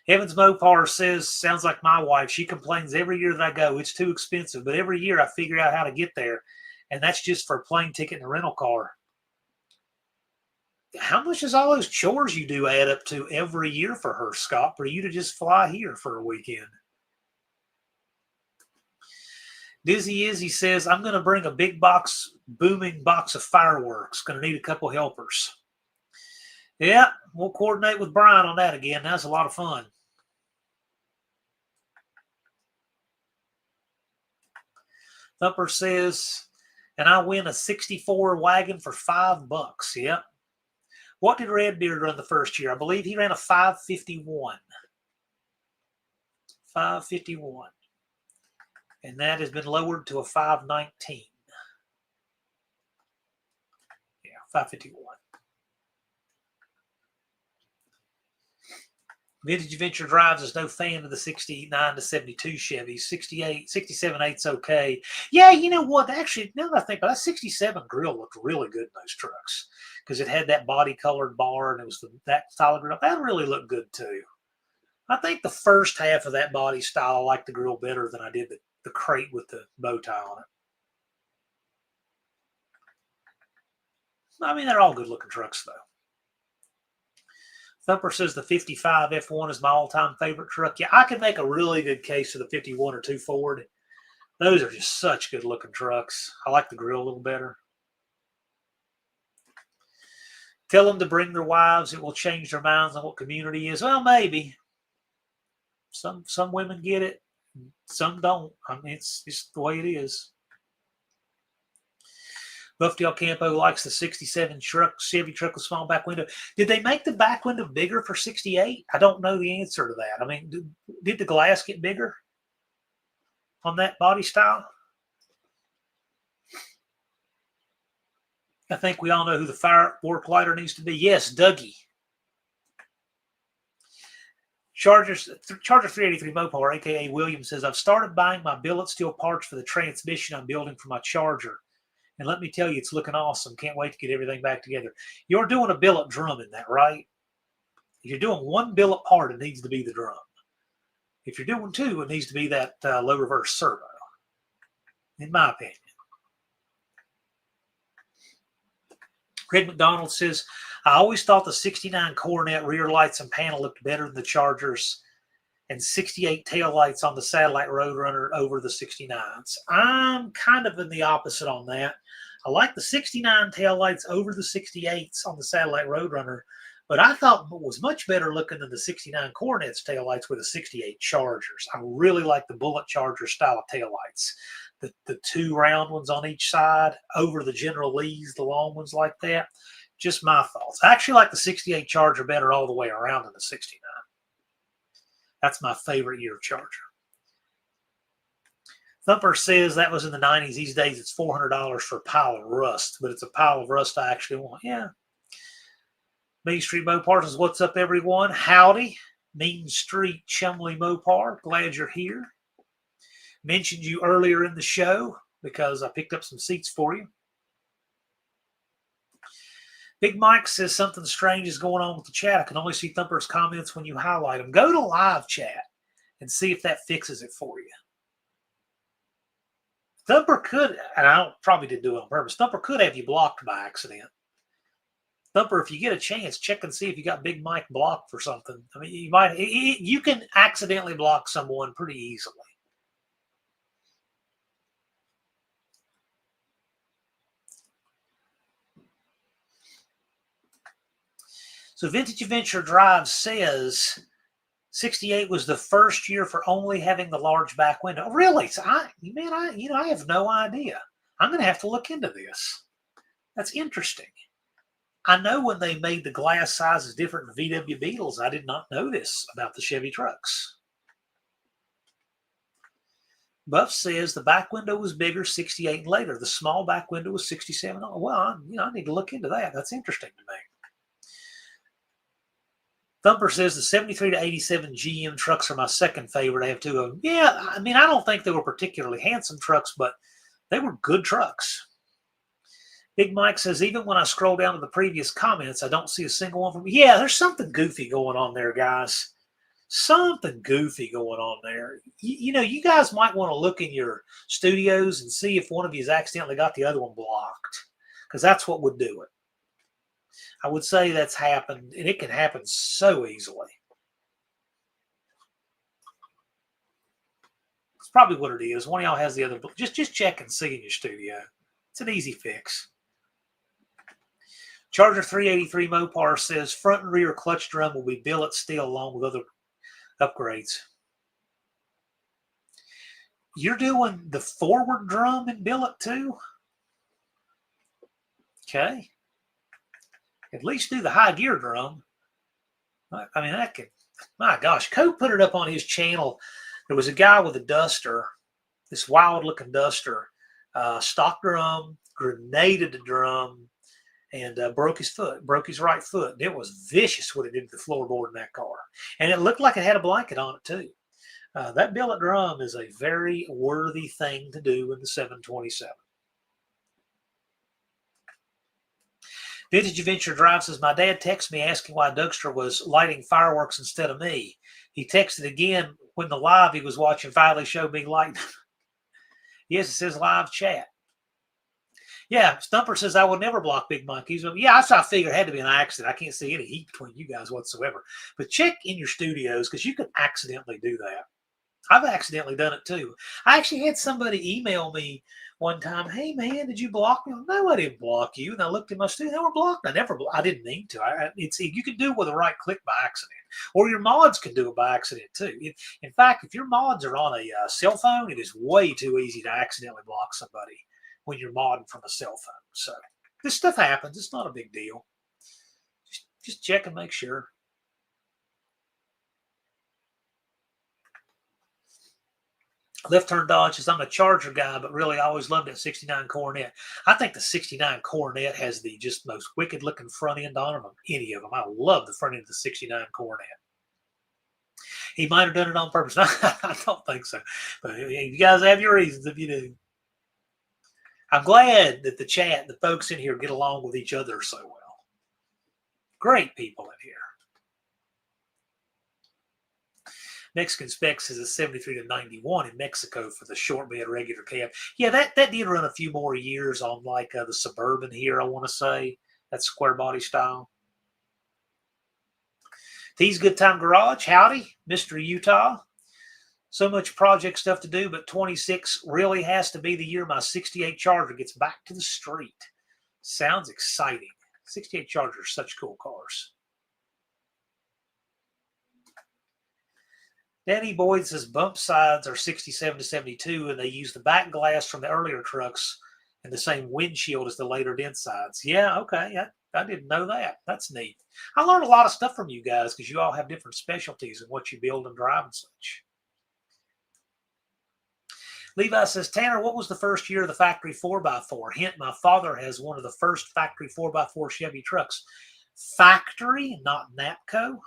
Evans Mopar says, sounds like my wife. She complains every year that I go, it's too expensive. But every year I figure out how to get there. And that's just for a plane ticket and a rental car. How much does all those chores you do add up to every year for her, Scott, for you to just fly here for a weekend? Dizzy Izzy says, I'm going to bring a big box, booming box of fireworks. Going to need a couple helpers. Yeah, we'll coordinate with Brian on that again. That's a lot of fun. Thumper says, and I win a 64 wagon for $5. Yep. What did Redbeard run the first year? I believe he ran a 551. 551. And that has been lowered to a 519. Yeah, 551. Vintage Adventure Drives is no fan of the 69 to 72 Chevys. 68, 67 8's okay. Yeah, you know what? Actually, now that I think about it, that 67 grill looked really good in those trucks because it had that body colored bar and it was that style of grill. That really looked good too. I think the first half of that body style, I liked the grill better than I did the crate with the bow tie on it. I mean, they're all good looking trucks though. Thumper says the 55 F1 is my all-time favorite truck. Yeah, I can make a really good case for the 51 or 2 Ford. Those are just such good-looking trucks. I like the grill a little better. Tell them to bring their wives. It will change their minds on what community is. Well, maybe. Some women get it. Some don't. I mean, it's just the way it is. Buffdale Campo likes the 67 Chevy truck with small back window. Did they make the back window bigger for 68? I don't know the answer to that. I mean, did the glass get bigger on that body style? I think we all know who the firework lighter needs to be. Yes, Dougie. Charger 383 Mopar, a.k.a. William, says, I've started buying my billet steel parts for the transmission I'm building for my Charger. And let me tell you, it's looking awesome. Can't wait to get everything back together. You're doing a billet drum in that, right? If you're doing one billet part, it needs to be the drum. If you're doing two, it needs to be that low reverse servo, in my opinion. Greg McDonald says, I always thought the 69 Coronet rear lights and panel looked better than the Chargers and 68 taillights on the Satellite Roadrunner over the 69s. I'm kind of in the opposite on that. I like the 69 taillights over the 68s on the Satellite Roadrunner, but I thought what was much better looking than the 69 Coronet's taillights were the 68 Chargers. I really like the Bullet Charger style of taillights. The two round ones on each side over the General Lee's, the long ones like that. Just my thoughts. I actually like the 68 Charger better all the way around than the 69. That's my favorite year of Charger. Thumper says that was in the 90s. These days it's $400 for a pile of rust, but it's a pile of rust I actually want. Yeah. Mean Street Mopar says, what's up, everyone? Howdy. Mean Street Chumley Mopar. Glad you're here. Mentioned you earlier in the show because I picked up some seats for you. Big Mike says something strange is going on with the chat. I can only see Thumper's comments when you highlight them. Go to live chat and see if that fixes it for you. Thumper could, and I probably didn't do it on purpose, Thumper could have you blocked by accident. Thumper, if you get a chance, check and see if you got Big Mike blocked for something. I mean, you can accidentally block someone pretty easily. So Vintage Adventure Drive says 68 was the first year for only having the large back window. Really? So I have no idea. I'm going to have to look into this. That's interesting. I know when they made the glass sizes different in VW Beetles, I did not know this about the Chevy trucks. Buff says the back window was bigger 68 and later. The small back window was 67. Well, I need to look into that. That's interesting to me. Thumper says the 73 to 87 GM trucks are my second favorite. I have two of them. Yeah, I mean, I don't think they were particularly handsome trucks, but they were good trucks. Big Mike says, even when I scroll down to the previous comments, I don't see a single one from me. Yeah, there's something goofy going on there, guys. Something goofy going on there. You guys might want to look in your studios and see if one of you has accidentally got the other one blocked, because that's what would do it. I would say that's happened, and it can happen so easily. It's probably what it is. One of y'all has the other. Just check and see in your studio. It's an easy fix. Charger 383 Mopar says front and rear clutch drum will be billet steel along with other upgrades. You're doing the forward drum in billet too? Okay. At least do the high gear drum. I mean, that could, my gosh, Cope put it up on his channel. There was a guy with a Duster, this wild looking Duster, stock drum, grenaded the drum, and broke his foot, broke his right foot. And it was vicious what it did to the floorboard in that car. And it looked like it had a blanket on it, too. That billet drum is a very worthy thing to do in the 727. Vintage Adventure Drive says, my dad texted me asking why Dougster was lighting fireworks instead of me. He texted again when the live he was watching finally showed me lighting. Yes, it says live chat. Yeah, Stumper says, I would never block big monkeys. Yeah, I figured it had to be an accident. I can't see any heat between you guys whatsoever. But check in your studios because you can accidentally do that. I've accidentally done it too. I actually had somebody email me one time, hey man, did you block me? No, I didn't block you. And I looked at my studio, they were blocked. I didn't mean to. You can do it with a right click by accident. Or your mods can do it by accident too. In fact, if your mods are on a cell phone, it is way too easy to accidentally block somebody when you're modding from a cell phone. So this stuff happens. It's not a big deal. Just check and make sure. Left Turn Dodge says, I'm a Charger guy, but really I always loved that 69 Coronet. I think the 69 Coronet has the just most wicked looking front end on them of any of them. I love the front end of the 69 Coronet. He might have done it on purpose. I don't think so. But you guys have your reasons if you do. I'm glad that the folks in here get along with each other so well. Great people in here. Mexican Specs is a 73 to 91 in Mexico for the short bed regular cab. Yeah, that did run a few more years on like the Suburban here, I want to say. That square body style. T's Good Time Garage. Howdy, Mr. Utah. So much project stuff to do, but 26 really has to be the year my 68 Charger gets back to the street. Sounds exciting. 68 Chargers are such cool cars. Danny Boyd says bump sides are 67 to 72, and they use the back glass from the earlier trucks and the same windshield as the later dent sides. Yeah, okay. I didn't know that. That's neat. I learned a lot of stuff from you guys because you all have different specialties in what you build and drive and such. Levi says, Tanner, what was the first year of the factory 4x4? Hint, my father has one of the first factory 4x4 Chevy trucks. Factory, not Napco.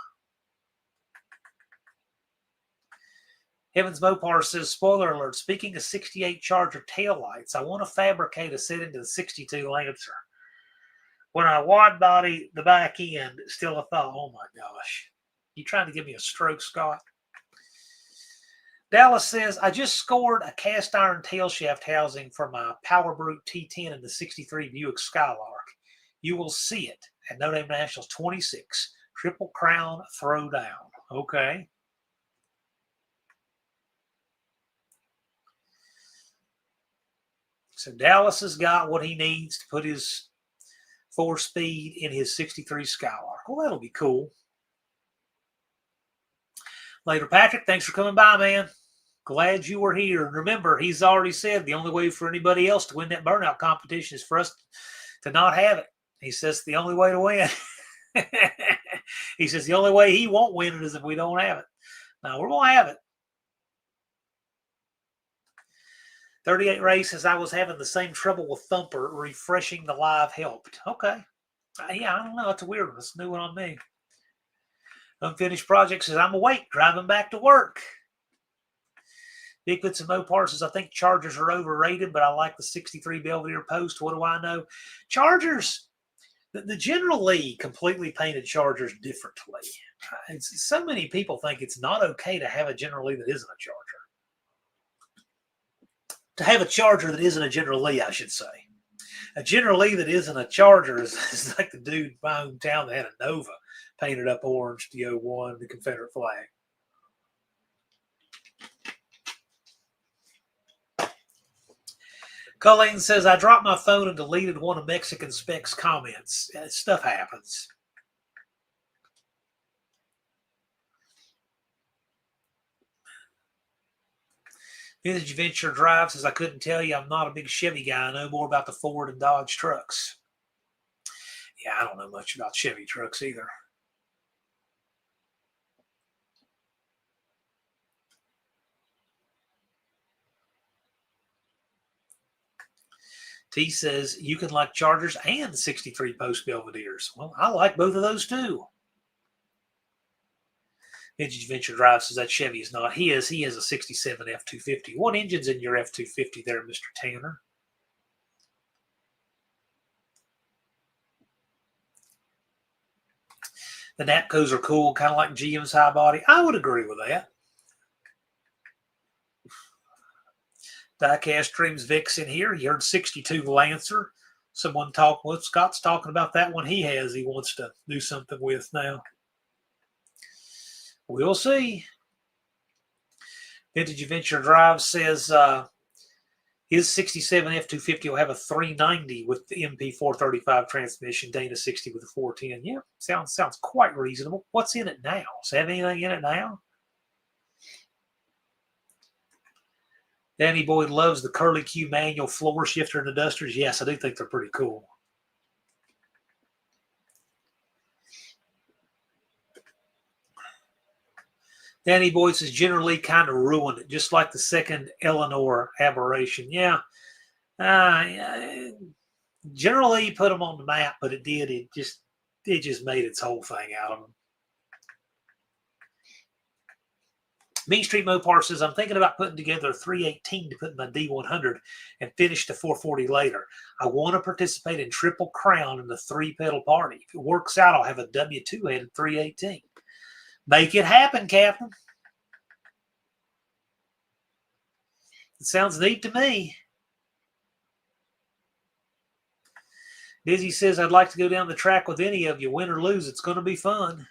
Heavens Mopar says, spoiler alert, speaking of 68 Charger taillights, I want to fabricate a set into the 62 Lancer. When I wide body the back end, still a thought, oh my gosh. You trying to give me a stroke, Scott? Dallas says, I just scored a cast iron tail shaft housing for my Power Brute T10 in the 63 Buick Skylark. You will see it at No Name Nationals 26. Triple Crown Throwdown. Okay. So Dallas has got what he needs to put his 4-speed in his 63 Skylark. Well, that'll be cool. Later, Patrick, thanks for coming by, man. Glad you were here. And remember, he's already said the only way for anybody else to win that burnout competition is for us to not have it. He says the only way to win. He says the only way he won't win it is if we don't have it. Now, we're going to have it. 38 races, I was having the same trouble with Thumper. Refreshing the live helped. Okay. Yeah, I don't know. It's a weird one. It's a new one on me. Unfinished Project says, I'm awake, driving back to work. Bigfoots and Mopar says, I think Chargers are overrated, but I like the 63 Belvedere Post. What do I know? Chargers, the General Lee completely painted Chargers differently. So many people think it's not okay to have a General Lee that isn't a Charger. To have a Charger that isn't a General Lee, I should say. A General Lee that isn't a Charger is like the dude in my hometown that had a Nova painted up orange, the 01, the Confederate flag. Colleen says, I dropped my phone and deleted one of Mexican Specs' comments. Stuff happens. Vintage Venture Drive says, I couldn't tell you. I'm not a big Chevy guy. I know more about the Ford and Dodge trucks. Yeah, I don't know much about Chevy trucks either. T says you can like Chargers and 63 post Belvederes. Well, I like both of those too. Vintage Venture Drive says that Chevy is not his. He has a 67 F-250. What engine's in your F-250 there, Mr. Tanner? The Napcos are cool, kind of like GM's high body. I would agree with that. Diecast Dreams Vixen here. He heard 62 Lancer. Someone talk. Well, Scott's talking about that one he has. He wants to do something with now. We'll see. Vintage Adventure Drive says his 67 F-250 will have a 390 with the MP 435 transmission, Dana 60 with a 410. Yeah, sounds quite reasonable. What's in it now? Does it have anything in it now? Danny Boyd loves the Curly Q manual floor shifter and adjusters. Yes, I do think they're pretty cool. Danny Boyd says generally kind of ruined it, just like the second Eleanor aberration. Yeah. Generally put them on the map, but it did. It just made its whole thing out of them. Main Street Mopar says, I'm thinking about putting together a 318 to put in my D100 and finish the 440 later. I want to participate in Triple Crown in the 3-pedal party. If it works out, I'll have a W2-headed 318. Make it happen, Captain. It sounds neat to me. Dizzy says, I'd like to go down the track with any of you. Win or lose, it's going to be fun.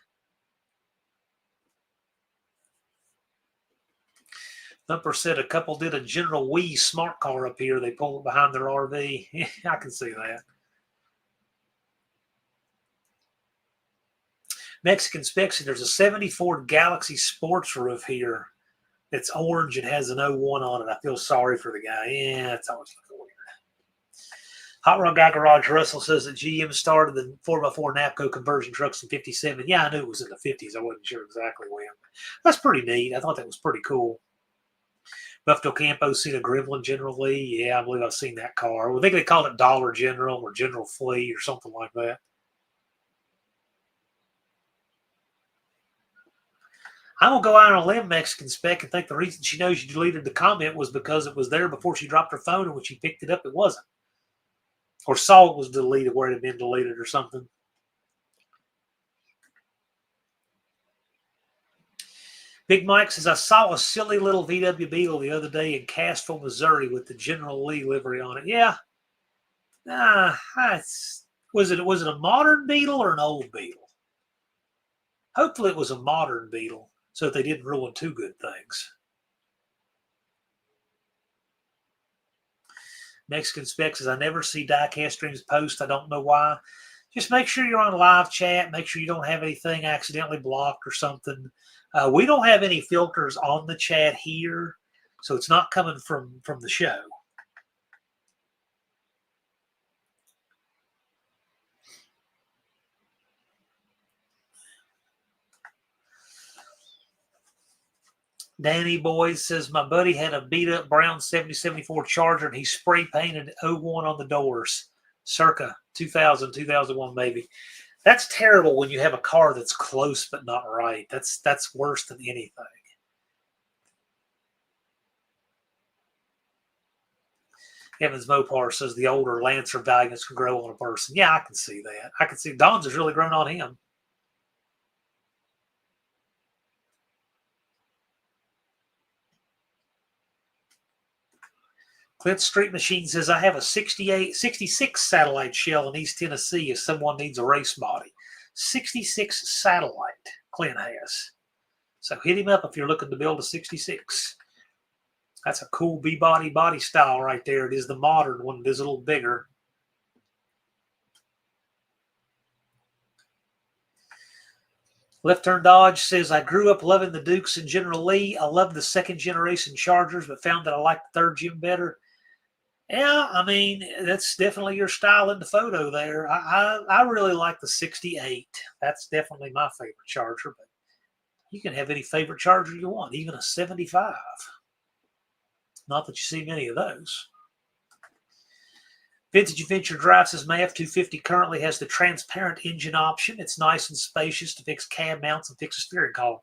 Thumper said a couple did a General Wee smart car up here. They pulled it behind their RV. I can see that. Mexican Specs, there's a 74 Galaxy sports roof here that's orange and has an 01 on it. I feel sorry for the guy. Yeah, it's always looking weird. Hot Rod Guy Garage Russell says that GM started the 4x4 Napco conversion trucks in 57. Yeah, I knew it was in the 50s. I wasn't sure exactly when. That's pretty neat. I thought that was pretty cool. Buffalo Campo seen a Gremlin General Lee. Yeah, I believe I've seen that car. I think they called it Dollar General or General Flea or something like that. I'm going to go out on a limb, Mexican Spec, and think the reason she knows you deleted the comment was because it was there before she dropped her phone, and when she picked it up, it wasn't. Or saw it was deleted where it had been deleted or something. Big Mike says, I saw a silly little VW Beetle the other day in Cassville, Missouri with the General Lee livery on it. Yeah. Was it a modern Beetle or an old Beetle? Hopefully it was a modern Beetle so that they didn't ruin two good things. Mexican Spec says, I never see Diecast Dreams post. I don't know why. Just make sure you're on live chat. Make sure you don't have anything accidentally blocked or something. We don't have any filters on the chat here, so it's not coming from the show. Danny Boys says, my buddy had a beat-up brown 7074 Charger, and he spray-painted 01 on the doors, circa 2000, 2001 maybe. That's terrible when you have a car that's close but not right. That's worse than anything. Evans Mopar says the older Lancer Valiants can grow on a person. Yeah, I can see that. I can see Don's has really grown on him. Clint Street Machine says, I have a 66 satellite shell in East Tennessee if someone needs a race body. 66 satellite Clint has. So hit him up if you're looking to build a 66. That's a cool B-body body style right there. It is the modern one. It is a little bigger. Left Turn Dodge says, I grew up loving the Dukes and General Lee. I love the second generation Chargers, but found that I like the third gen better. Yeah, I mean, that's definitely your style in the photo there. I really like the 68. That's definitely my favorite Charger, but you can have any favorite Charger you want, even a 75. Not that you see many of those. Vintage Adventure Drive says my F-250 currently has the transparent engine option. It's nice and spacious to fix cab mounts and fix a steering column.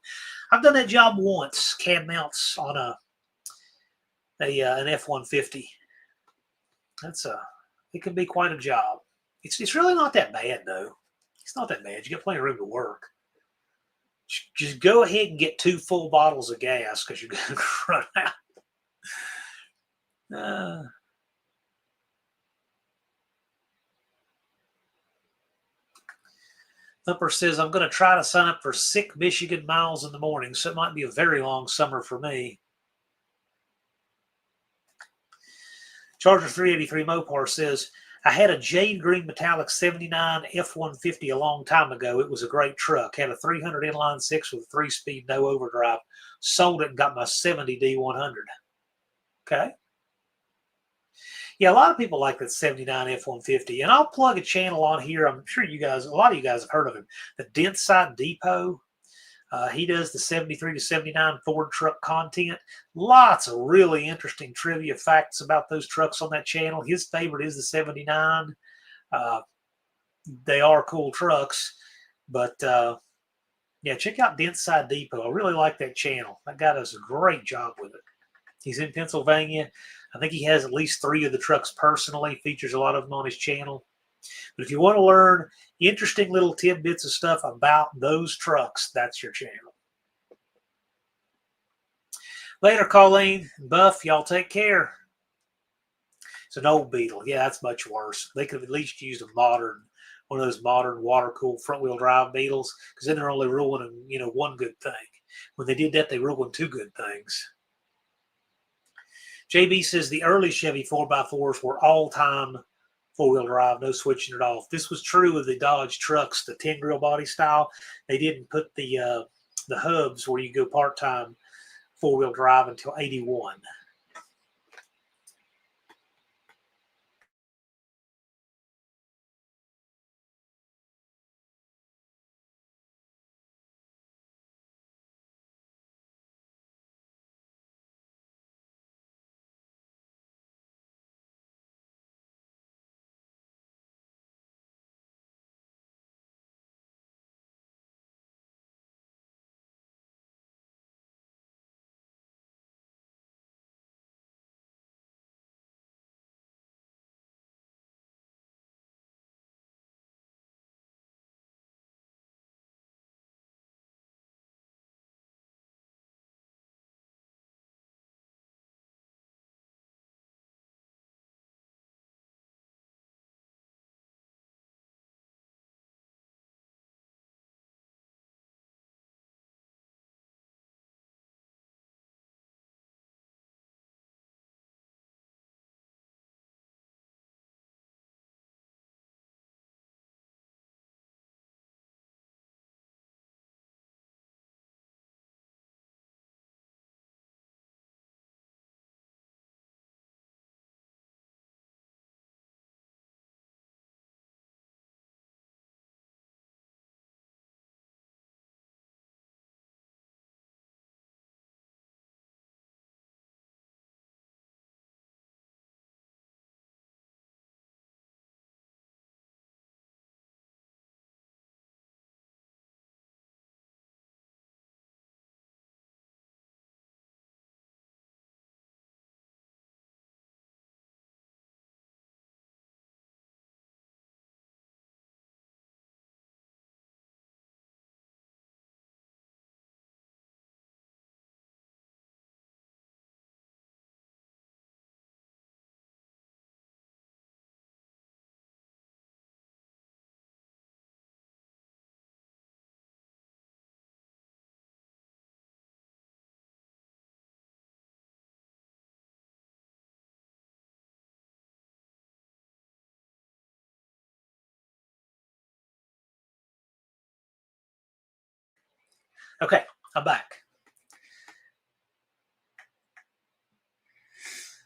I've done that job once, cab mounts on an F-150. It can be quite a job. It's really not that bad though. It's not that bad. You got plenty of room to work. Just go ahead and get 2 full bottles of gas because you're going to run out. Thumper says, I'm going to try to sign up for sick Michigan miles in the morning, so it might be a very long summer for me. Charger 383 Mopar says, I had a jade green metallic 79 F-150 a long time ago. It was a great truck. Had a 300 inline 6 with a 3-speed, no overdrive. Sold it and got my 70 D100. Okay. Yeah, a lot of people like that 79 F-150. And I'll plug a channel on here. I'm sure a lot of you guys have heard of him. The Dent Depot. He does the 73 to 79 Ford truck content. Lots of really interesting trivia facts about those trucks on that channel. His favorite is the 79. They are cool trucks. But, yeah, check out Dent Depot. I really like that channel. That guy does a great job with it. He's in Pennsylvania. I think he has at least 3 of the trucks personally. Features a lot of them on his channel. But if you want to learn interesting little tidbits of stuff about those trucks, that's your channel. Later, Colleen, Buff, y'all take care. It's an old Beetle. Yeah, that's much worse. They could have at least used one of those modern water-cooled front-wheel drive Beetles, because then they're only ruining, one good thing. When they did that, they ruined 2 good things. JB says the early Chevy 4x4s were all-time 4-wheel drive, no switching it off. This was true of the Dodge trucks, the 10-grill body style. They didn't put the hubs where you go part-time 4-wheel drive until 81. Okay, I'm back.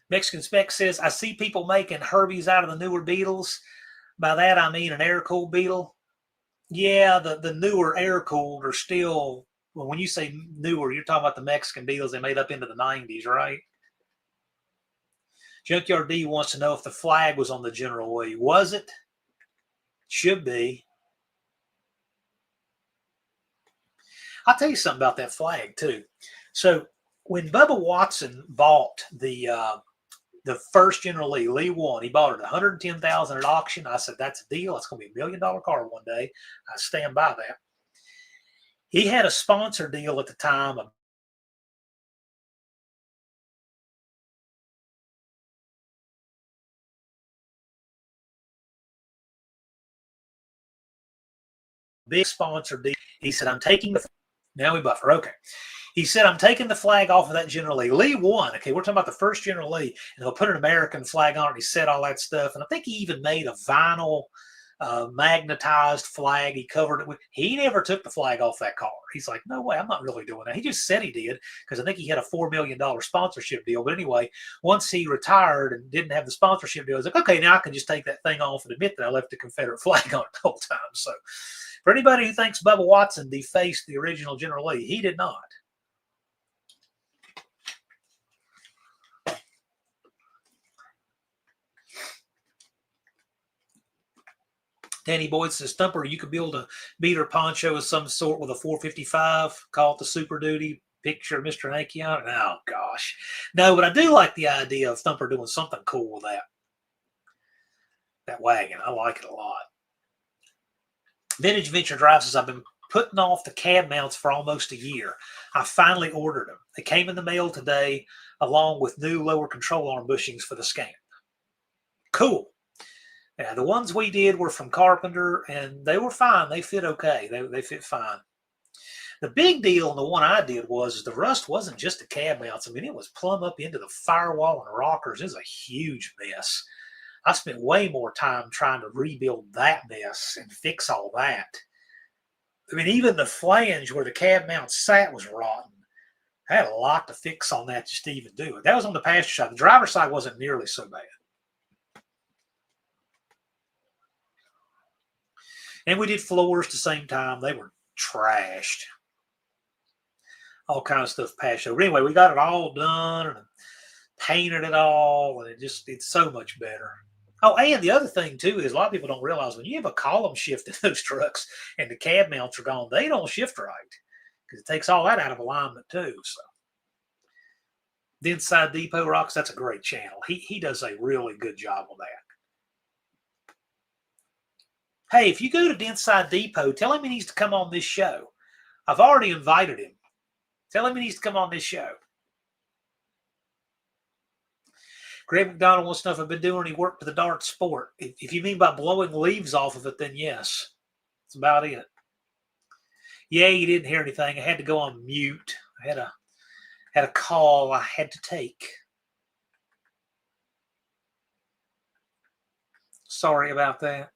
Mexican Spec says, I see people making Herbies out of the newer Beetles. By that, I mean an air-cooled Beetle. Yeah, the newer air-cooled are still, well, when you say newer, you're talking about the Mexican Beetles they made up into the 90s, right? Junkyard D wants to know if the flag was on the General Lee. Was it? Should be. I'll tell you something about that flag too. So when Bubba Watson bought the first General Lee, Lee 1, he bought it at $110,000 at auction. I said, that's a deal. It's going to be $1 million car one day. I stand by that. He had a sponsor deal at the time. A big sponsor deal. He said, I'm taking the, now we buffer. Okay. He said, I'm taking the flag off of that General Lee. Lee 1. Okay, we're talking about the first General Lee. And they'll put an American flag on it. He said all that stuff. And I think he even made a vinyl magnetized flag. He covered it with. He never took the flag off that car. He's like, no way, I'm not really doing that. He just said he did because I think he had a $4 million sponsorship deal. But anyway, once he retired and didn't have the sponsorship deal, he's like, okay, now I can just take that thing off and admit that I left the Confederate flag on it the whole time. So for anybody who thinks Bubba Watson defaced the original General Lee, he did not. Danny Boyd says, Thumper, you could build a beater poncho of some sort with a 455, call it the Super Duty, picture Mr. Hanky on it. Oh, gosh. No, but I do like the idea of Thumper doing something cool with that wagon. I like it a lot. Vintage Venture Drive says, I've been putting off the cab mounts for almost a year. I finally ordered them. They came in the mail today along with new lower control arm bushings for the Scamp. Cool. Yeah, the ones we did were from Carpenter, and they were fine. They fit okay. They fit fine. The big deal in the one I did was the rust wasn't just the cab mounts. I mean, it was plumb up into the firewall and rockers. It was a huge mess. I spent way more time trying to rebuild that mess and fix all that. I mean, even the flange where the cab mount sat was rotten. I had a lot to fix on that just to even do it. That was on the passenger side. The driver's side wasn't nearly so bad. And we did floors at the same time. They were trashed. All kinds of stuff passed over. Anyway, we got it all done and painted it all, and it's so much better. Oh, and the other thing, too, is a lot of people don't realize when you have a column shift in those trucks and the cab mounts are gone, they don't shift right because it takes all that out of alignment, too. So, the Inside Depot Rocks, that's a great channel. He does a really good job on that. Hey, if you go to Inside Depot, tell him he needs to come on this show. I've already invited him. Tell him he needs to come on this show. Greg McDonald wants to know if I've been doing any work to the Dart Sport. If you mean by blowing leaves off of it, then yes. That's about it. Yeah, you didn't hear anything. I had to go on mute. I had a call I had to take. Sorry about that.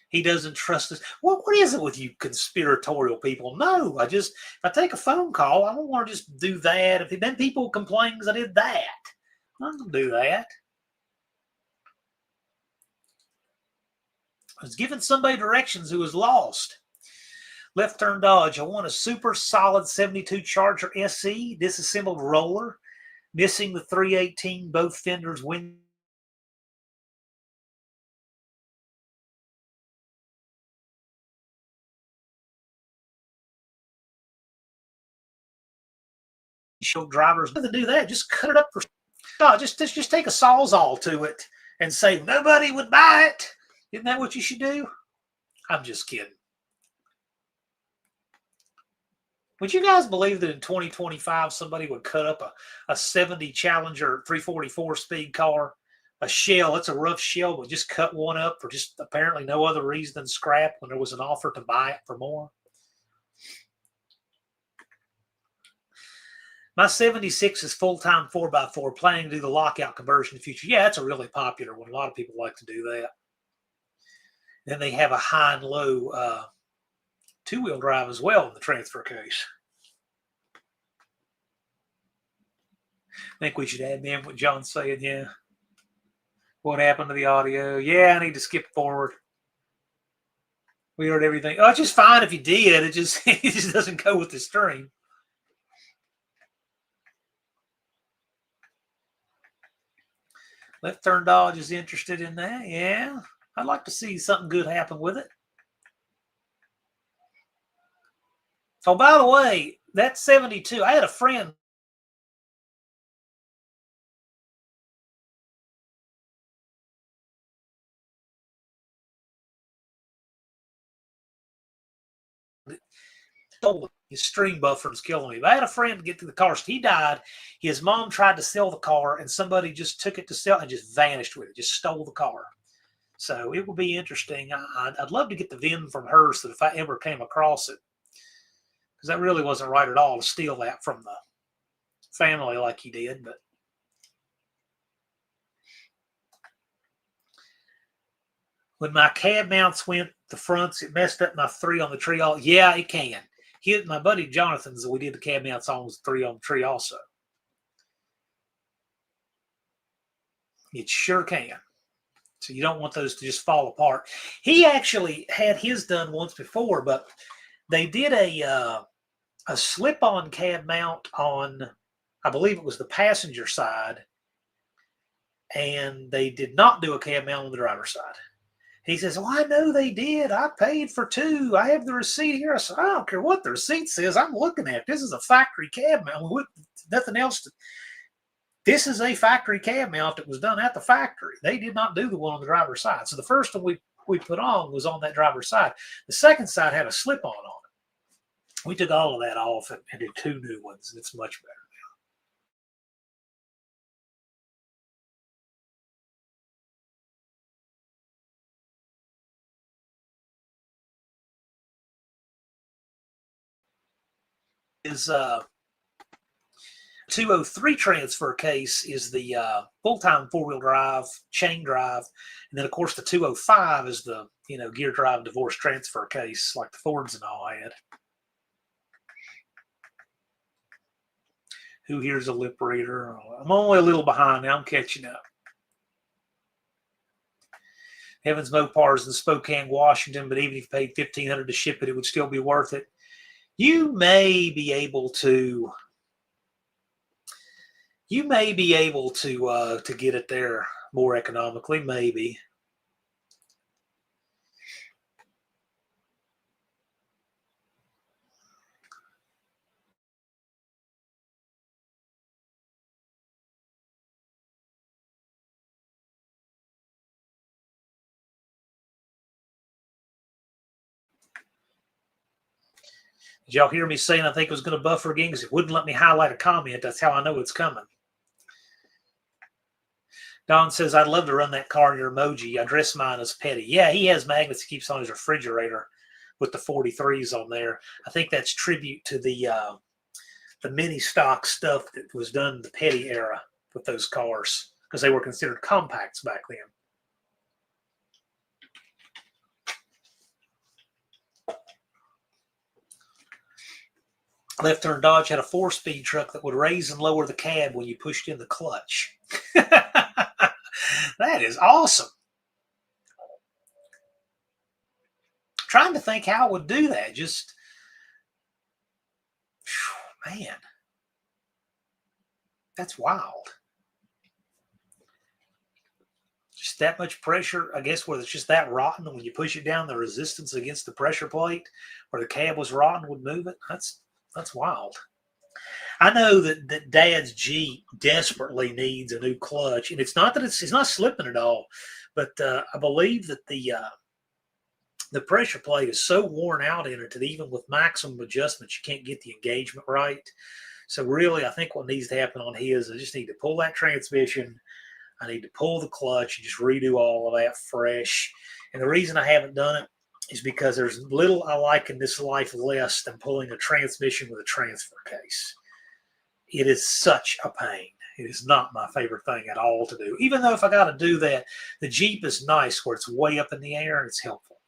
He doesn't trust us. What is it with you conspiratorial people? No, if I take a phone call, I don't want to just do that. If then people complain because I did that, I'm not going to do that. I was giving somebody directions who was lost. Left turn Dodge. I want a super solid 72 Charger SE, disassembled roller, missing the 318, both fenders, windshield drivers. Nothing to do that. Just cut it up for. No, just take a sawzall to it and say nobody would buy it. Isn't that what you should do? I'm just kidding. Would you guys believe that in 2025 somebody would cut up a 70 Challenger 344 speed car, a shell? It's a rough shell, but just cut one up for just apparently no other reason than scrap when there was an offer to buy it for more? My 76 is full-time 4x4, planning to do the lockout conversion in the future. Yeah, that's a really popular one. A lot of people like to do that. Then they have a high and low two-wheel drive as well in the transfer case. I think we should add in what John's saying, yeah. What happened to the audio? Yeah, I need to skip forward. We heard everything. Oh, it's just fine if you did. It just doesn't go with the stream. Left Turn Dodge is interested in that. Yeah, I'd like to see something good happen with it. Oh, by the way, that 72, I had a friend stole his stream buffer was killing me. But I had a friend get to the car. He died. His mom tried to sell the car, and somebody just took it to sell and just vanished with it, just stole the car. So it will be interesting. I'd love to get the VIN from her so that if I ever came across it, because that really wasn't right at all to steal that from the family like he did. But when my cab mounts went, the fronts, it messed up my 3 on the tree. Yeah, it can. My buddy Jonathan's that we did the cab mounts on was 3 on the tree also. It sure can. So you don't want those to just fall apart. He actually had his done once before, but they did a slip-on cab mount on, I believe it was the passenger side, and they did not do a cab mount on the driver's side. He says, "Well, I know they did. I paid for 2. I have the receipt here." I said, "I don't care what the receipt says. I'm looking at it. This is a factory cab mount. Nothing else. This is a factory cab mount that was done at the factory. They did not do the one on the driver's side. So the first one we put on was on that driver's side. The second side had a slip-on on it. We took all of that off and did 2 new ones. It's much better. Is 203 transfer case is the full-time 4-wheel drive, chain drive, and then of course the 205 is the gear drive divorce transfer case like the Fords and all had. Who here's a lip reader? I'm only a little behind now. I'm catching up. Evans Mopars in Spokane, Washington, but even if you paid $1,500 to ship it, it would still be worth it. You may be able to get it there more economically, maybe. Did y'all hear me saying I think it was going to buffer again because it wouldn't let me highlight a comment? That's how I know it's coming. Don says, "I'd love to run that car in your emoji. I dress mine as petty." Yeah, he has magnets he keeps on his refrigerator with the 43s on there. I think that's tribute to the mini stock stuff that was done in the petty era with those cars because they were considered compacts back then. Left Turn Dodge had a 4-speed truck that would raise and lower the cab when you pushed in the clutch. That is awesome. Trying to think how it would do that. Just, man, that's wild. Just that much pressure, I guess, where it's just that rotten. When you push it down, the resistance against the pressure plate where the cab was rotten would move it. That's wild. I know that Dad's Jeep desperately needs a new clutch, and it's not that it's not slipping at all, but I believe that the pressure plate is so worn out in it that even with maximum adjustments, you can't get the engagement right. So really, I think what needs to happen on his, I just need to pull that transmission. I need to pull the clutch and just redo all of that fresh. And the reason I haven't done it is because there's little I like in this life less than pulling a transmission with a transfer case. It is such a pain. It is not my favorite thing at all to do. Even though if I got to do that, the Jeep is nice where it's way up in the air and it's helpful.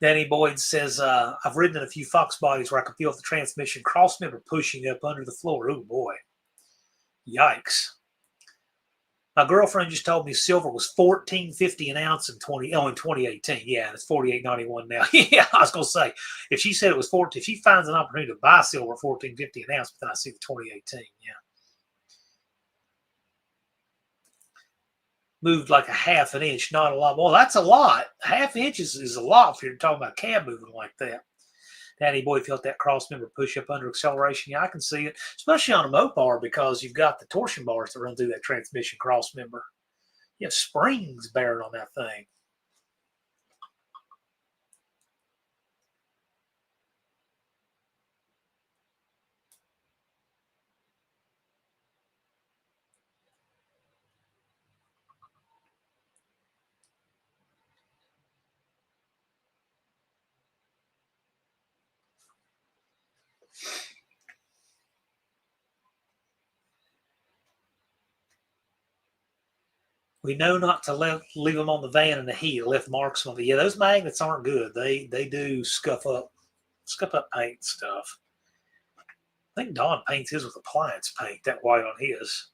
Danny Boyd says, "I've ridden in a few Fox bodies where I could feel the transmission crossmember pushing up under the floor." Oh, boy. Yikes. My girlfriend just told me silver was $14.50 an ounce in 2018. Yeah, it's $48.91 now. Yeah, I was gonna say if she said it was 14, if she finds an opportunity to buy silver at $14.50 an ounce, but then I see the 2018. Yeah, moved like a half an inch, not a lot. Well, that's a lot. Half inches is a lot if you're talking about cab moving like that. Danny boy felt that cross member push up under acceleration. Yeah, I can see it, especially on a Mopar because you've got the torsion bars that run through that transmission cross member. You have springs bearing on that thing. We know not to leave them on the van in the heat. Left marks on the. Yeah, those magnets aren't good. They do scuff up paint stuff. I think Don paints his with appliance paint, that white on his.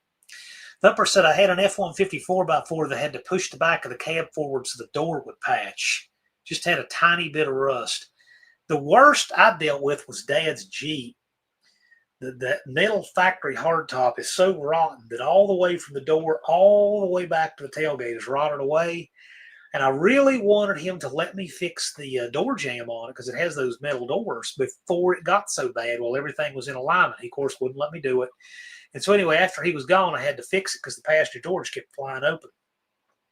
Thumper said, I had an F-150 4x4 that had to push the back of the cab forward so the door would patch. Just had a tiny bit of rust. The worst I dealt with was Dad's Jeep. That metal factory hardtop is so rotten that all the way from the door, all the way back to the tailgate is rotted away. And I really wanted him to let me fix the door jamb on it because it has those metal doors before it got so bad. Well, everything was in alignment. He, of course, wouldn't let me do it. And so anyway, after he was gone, I had to fix it because the passenger doors kept flying open.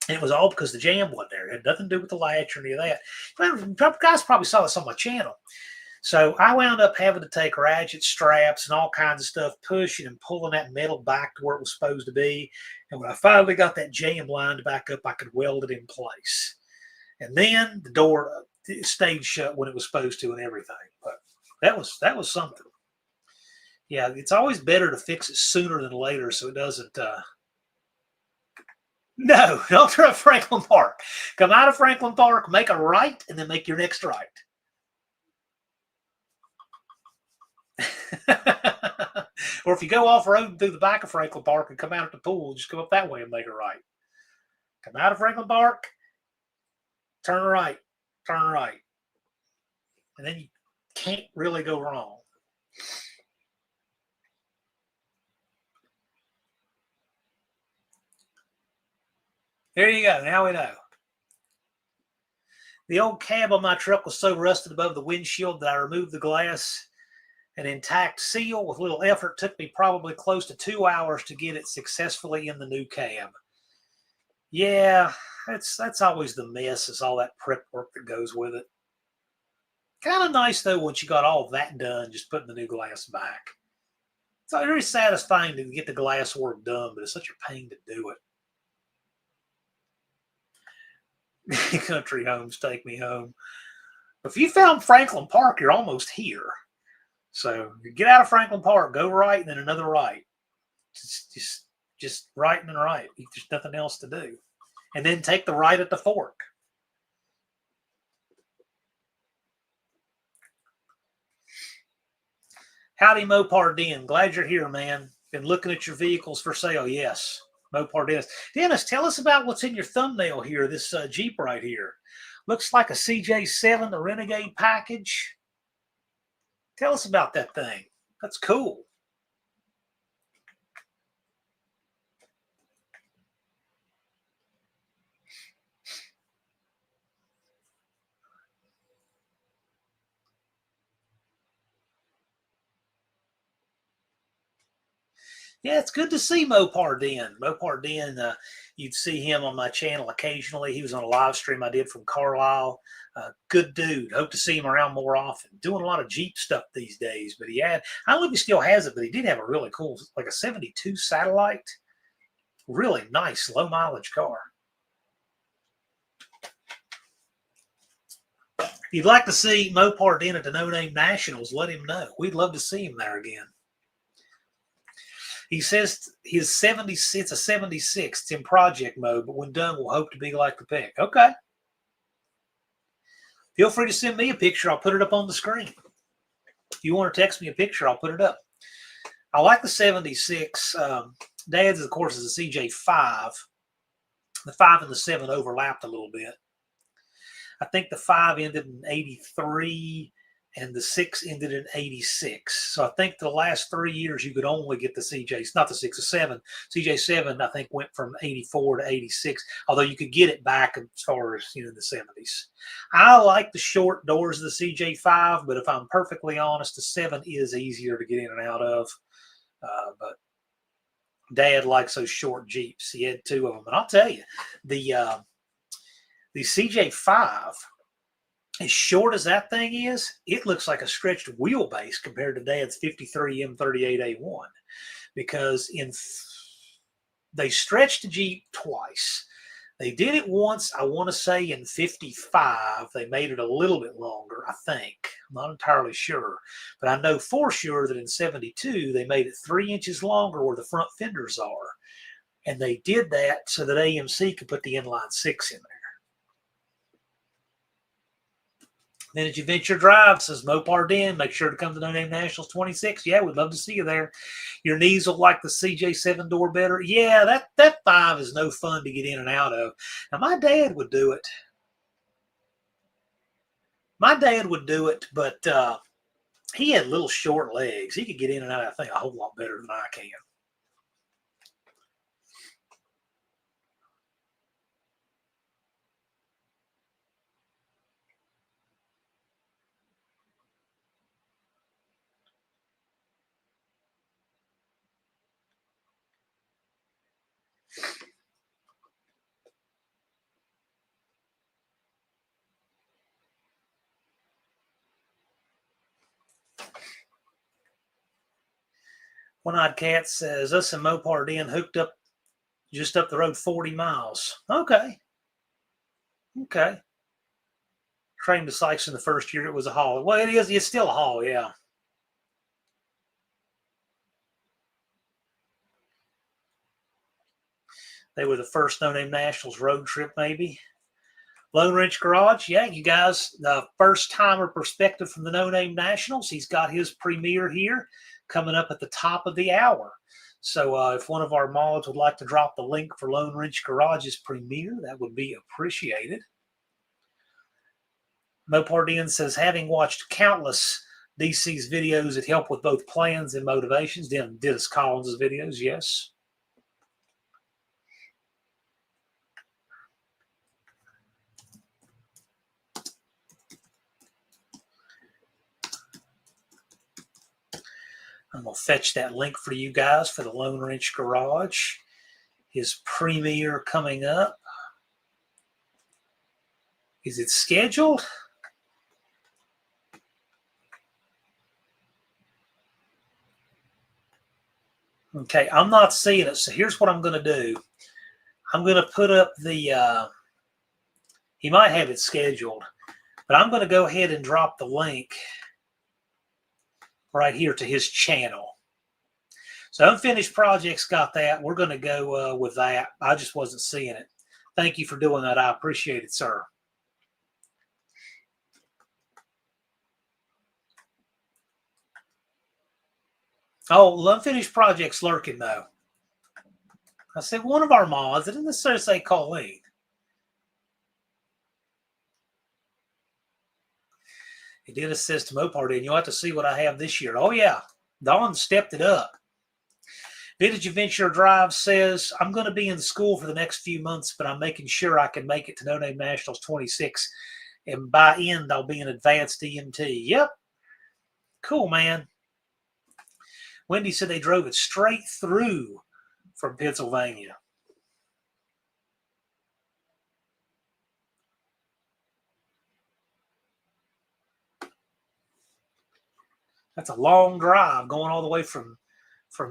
And it was all because the jamb wasn't there. It had nothing to do with the latch or any of that. You guys probably saw this on my channel. So I wound up having to take ratchet straps and all kinds of stuff, pushing and pulling that metal back to where it was supposed to be. And when I finally got that jamb lined back up, I could weld it in place. And then the door stayed shut when it was supposed to and everything. But that was something. Yeah, it's always better to fix it sooner than later so it doesn't... No, don't try Franklin Park. Come out of Franklin Park, make a right, and then make your next right. Or if you go off-road through the back of Franklin Park and come out at the pool, just come up that way and make a right. Come out of Franklin Park, turn right, and then you can't really go wrong. There you go. Now we know. The old cab on my truck was so rusted above the windshield that I removed the glass. An intact seal with little effort took me probably close to 2 hours to get it successfully in the new cab. Yeah, that's always the mess, is all that prep work that goes with it. Kind of nice, though, once you got all that done, just putting the new glass back. It's very satisfying to get the glass work done, but it's such a pain to do it. Country homes take me home. If you found Franklin Park, you're almost here. So you get out of Franklin Park, go right, and then another right. Just right and then right. There's nothing else to do. And then take the right at the fork. Howdy, Mopar Den. Glad you're here, man. Been looking at your vehicles for sale. Yes. Mopar Dennis. Dennis, tell us about what's in your thumbnail here, this Jeep right here. Looks like a CJ7, the Renegade package. Tell us about that thing. That's cool. Yeah, it's good to see Mopar Den. Mopar Den, you'd see him on my channel occasionally. He was on a live stream I did from Carlisle. Good dude. Hope to see him around more often. Doing a lot of Jeep stuff these days, but I don't know if he still has it, but he did have a really cool, like a 72 Satellite. Really nice, low mileage car. If you'd like to see Mopar Den at the No Name Nationals, let him know. We'd love to see him there again. He says it's a 76. It's in project mode, but when done, we'll hope to be like the pic. Okay. Feel free to send me a picture. I'll put it up on the screen. If you want to text me a picture, I'll put it up. I like the 76. Dad's, of course, is a CJ5. The 5 and the 7 overlapped a little bit. I think the 5 ended in 83, and the 6 ended in 86. So I think the last 3 years you could only get the CJ, not the 6 or 7. CJ7 I think went from 84 to 86, although you could get it back as far as in the 70s. I like the short doors of the CJ5, but if I'm perfectly honest, the 7 is easier to get in and out of. But Dad likes those short Jeeps. He had 2 of them, and I'll tell you, the CJ5, as short as that thing is, it looks like a stretched wheelbase compared to Dad's 53 M38A1, because they stretched the Jeep twice. They did it once, I want to say in 55. They made it a little bit longer, I think. I'm not entirely sure. But I know for sure that in 72, they made it 3 inches longer where the front fenders are. And they did that so that AMC could put the inline 6 in there. Vintage Adventure Drive says, Mopar Den, make sure to come to No Name Nationals 26. Yeah, we'd love to see you there. Your knees will like the CJ7 door better. Yeah, that 5 is no fun to get in and out of. Now, my dad would do it. But he had little short legs. He could get in and out of that thing a whole lot better than I can. One-Eyed Cat says, us and Mopar Den hooked up just up the road 40 miles. Okay. Trained to Sykes in the first year. It was a haul. Well, it is. It's still a haul, yeah. They were the first No Name Nationals road trip, maybe. Lone Wrench Garage, yeah, you guys, the first timer perspective from the No Name Nationals. He's got his premiere here coming up at the top of the hour. So if one of our mods would like to drop the link for Lone Wrench Garage's premiere, that would be appreciated. Mopar Den says, having watched countless DC's videos that help with both plans and motivations, did us Collins' videos, yes. I'm going to fetch that link for you guys for the Lone Wrench Garage. His premiere coming up. Is it scheduled? Okay, I'm not seeing it. So here's what I'm going to do. I'm going to put up the, he might have it scheduled, but I'm going to go ahead and drop the link right here to his channel. So Unfinished Projects got that. We're going to go with that. I just wasn't seeing it. Thank you for doing that. I appreciate it, sir. Oh, Unfinished Projects lurking, though. I said one of our mods. I didn't necessarily say Colleen. He did assist Mopar Den. You'll have to see what I have this year. Oh, yeah. Dawn stepped it up. Vintage Adventure Drive says, I'm going to be in school for the next few months, but I'm making sure I can make it to No Name Nationals 26. And by end, I'll be an advanced EMT. Yep. Cool, man. Wendy said they drove it straight through from Pennsylvania. That's a long drive going all the way from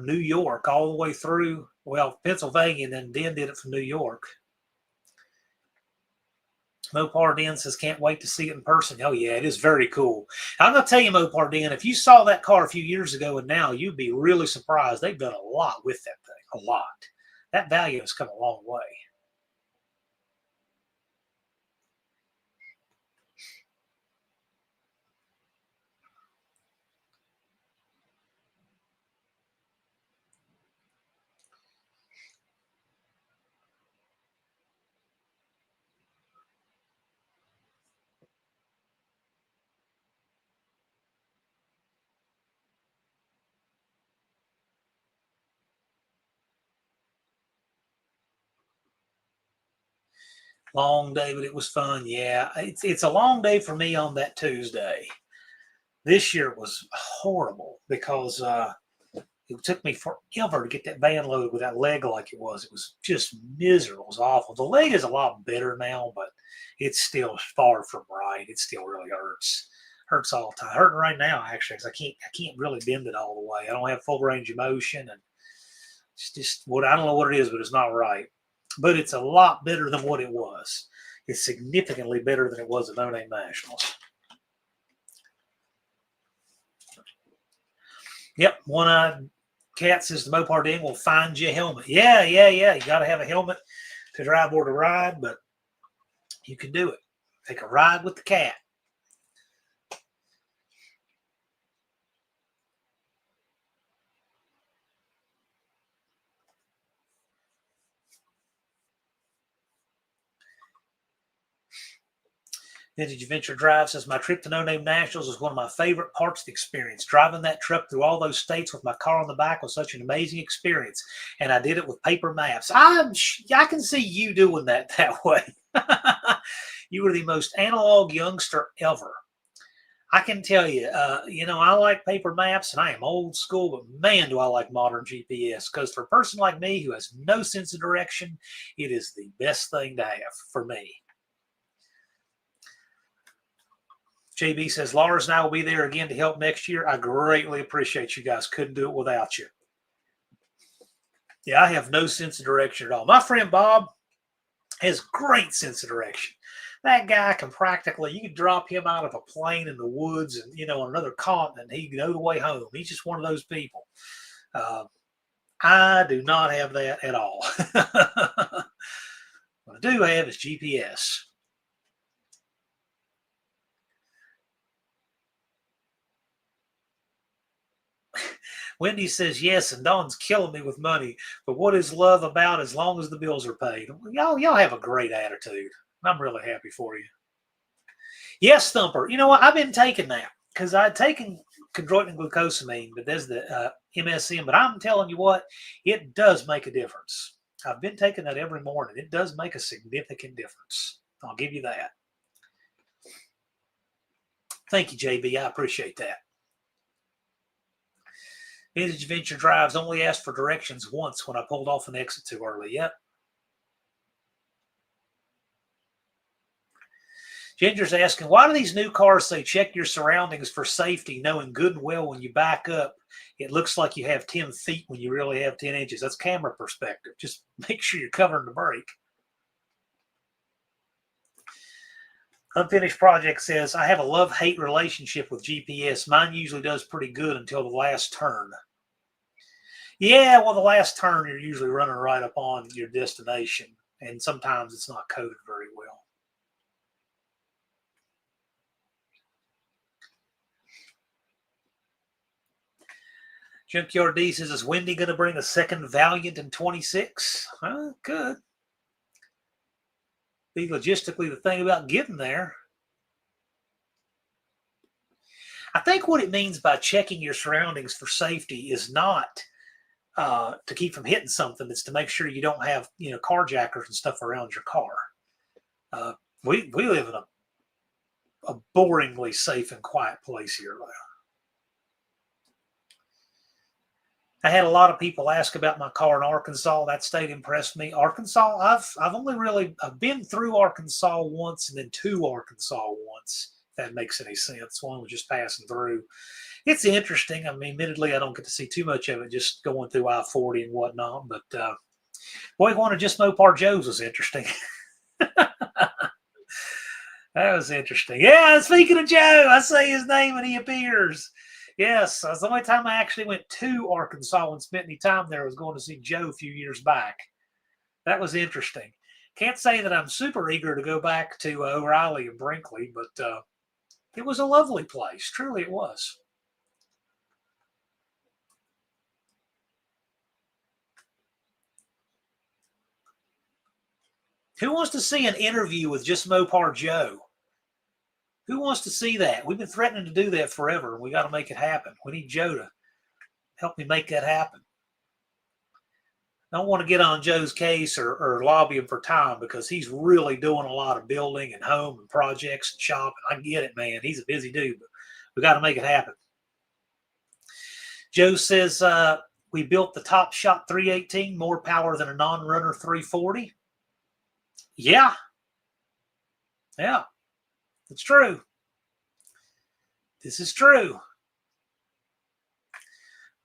New York all the way through, well, Pennsylvania, and then Den did it from New York. Mopar Den says, can't wait to see it in person. Oh, yeah, it is very cool. I'm going to tell you, Mopar Den, if you saw that car a few years ago and now, you'd be really surprised. They've done a lot with that thing, a lot. That value has come a long way. Long day, but it was fun. Yeah, it's a long day for me on that Tuesday. This year was horrible because it took me forever to get that van loaded with that leg like it was. It was just miserable. It was awful. The leg is a lot better now, but it's still far from right. It still really hurts. Hurts all the time. Hurting right now actually because I can't really bend it all the way. I don't have full range of motion, and it's just what I don't know what it is, but it's not right. But it's a lot better than what it was. It's significantly better than it was at No Name Nationals. Yep, one-eyed cat says the Mopar Ding will find you a helmet. Yeah. You got to have a helmet to drive or to ride, but you can do it. Take a ride with the cat. Vintage Adventure Drive says, my trip to No Name Nationals was one of my favorite parts of the experience. Driving that truck through all those states with my car on the back was such an amazing experience. And I did it with paper maps. I can see you doing that way. You were the most analog youngster ever. I can tell you, I like paper maps and I am old school, but man, do I like modern GPS. Because for a person like me who has no sense of direction, it is the best thing to have for me. JB says, Lars and I will be there again to help next year. I greatly appreciate you guys. Couldn't do it without you. Yeah, I have no sense of direction at all. My friend Bob has great sense of direction. That guy can you could drop him out of a plane in the woods and, on another continent, he'd know the way home. He's just one of those people. I do not have that at all. What I do have is GPS. Wendy says yes, and Dawn's killing me with money. But what is love about as long as the bills are paid? Y'all have a great attitude. I'm really happy for you. Yes, Thumper. You know what? I've been taking that because I'd taken chondroitin glucosamine, but there's the MSM. But I'm telling you what, it does make a difference. I've been taking that every morning. It does make a significant difference. I'll give you that. Thank you, JB. I appreciate that. Vintage Adventure Drives only asked for directions once when I pulled off an exit too early. Yep. Ginger's asking, why do these new cars say check your surroundings for safety, knowing good and well when you back up, it looks like you have 10 feet when you really have 10 inches. That's camera perspective. Just make sure you're covering the brake. Unfinished Project says, I have a love-hate relationship with GPS. Mine usually does pretty good until the last turn. Yeah, well, the last turn, you're usually running right up on your destination, and sometimes it's not coded very well. Junkyard D says, is Wendy going to bring a second Valiant in 26? Good. Be logistically the thing about getting there. I think what it means by checking your surroundings for safety is not to keep from hitting something. It's to make sure you don't have, carjackers and stuff around your car. We live in a boringly safe and quiet place here now. I had a lot of people ask about my car in Arkansas. That state impressed me. Arkansas, I've been through Arkansas once and then to Arkansas once, if that makes any sense. One was just passing through. It's interesting. I mean, admittedly, I don't get to see too much of it just going through I-40 and whatnot. But boy, one of just Mopar Joe's was interesting. That was interesting. Yeah, speaking of Joe, I say his name and he appears. Yes, that's the only time I actually went to Arkansas and spent any time there was going to see Joe a few years back. That was interesting. Can't say that I'm super eager to go back to O'Reilly and Brinkley, but it was a lovely place. Truly it was. Who wants to see an interview with just Mopar Joe? Who wants to see that? We've been threatening to do that forever, and we got to make it happen. We need Joe to help me make that happen. don't want to get on Joe's case or lobby him for time, because he's really doing a lot of building and home and projects and shop. I get it, man. He's a busy dude, but we got to make it happen. Joe says, we built the Top Shot 318, more power than a non-runner 340. Yeah. Yeah, it's true. This is true.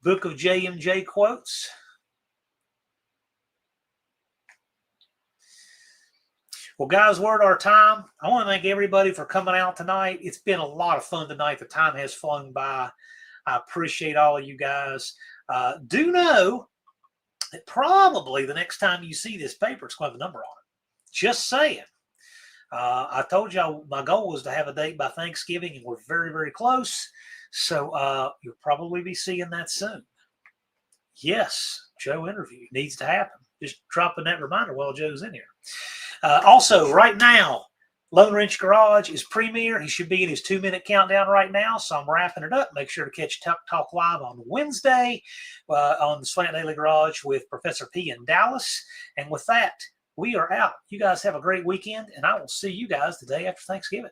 Book of JMJ quotes. Well, guys, we're at our time. I want to thank everybody for coming out tonight. It's been a lot of fun tonight. The time has flown by. I appreciate all of you guys. Do know that probably the next time you see this paper, it's going to have a number on it. Just saying. I told y'all my goal was to have a date by Thanksgiving, and we're very, very close. So you'll probably be seeing that soon. Yes, Joe interview needs to happen. Just dropping that reminder while Joe's in here. Also, right now, Lone Wrench Garage is premiere. He should be in his 2-minute countdown right now, so I'm wrapping it up. Make sure to catch Tuck Talk Live on Wednesday on the Slant Daily Garage with Professor P in Dallas. And with that, we are out. You guys have a great weekend, and I will see you guys the day after Thanksgiving.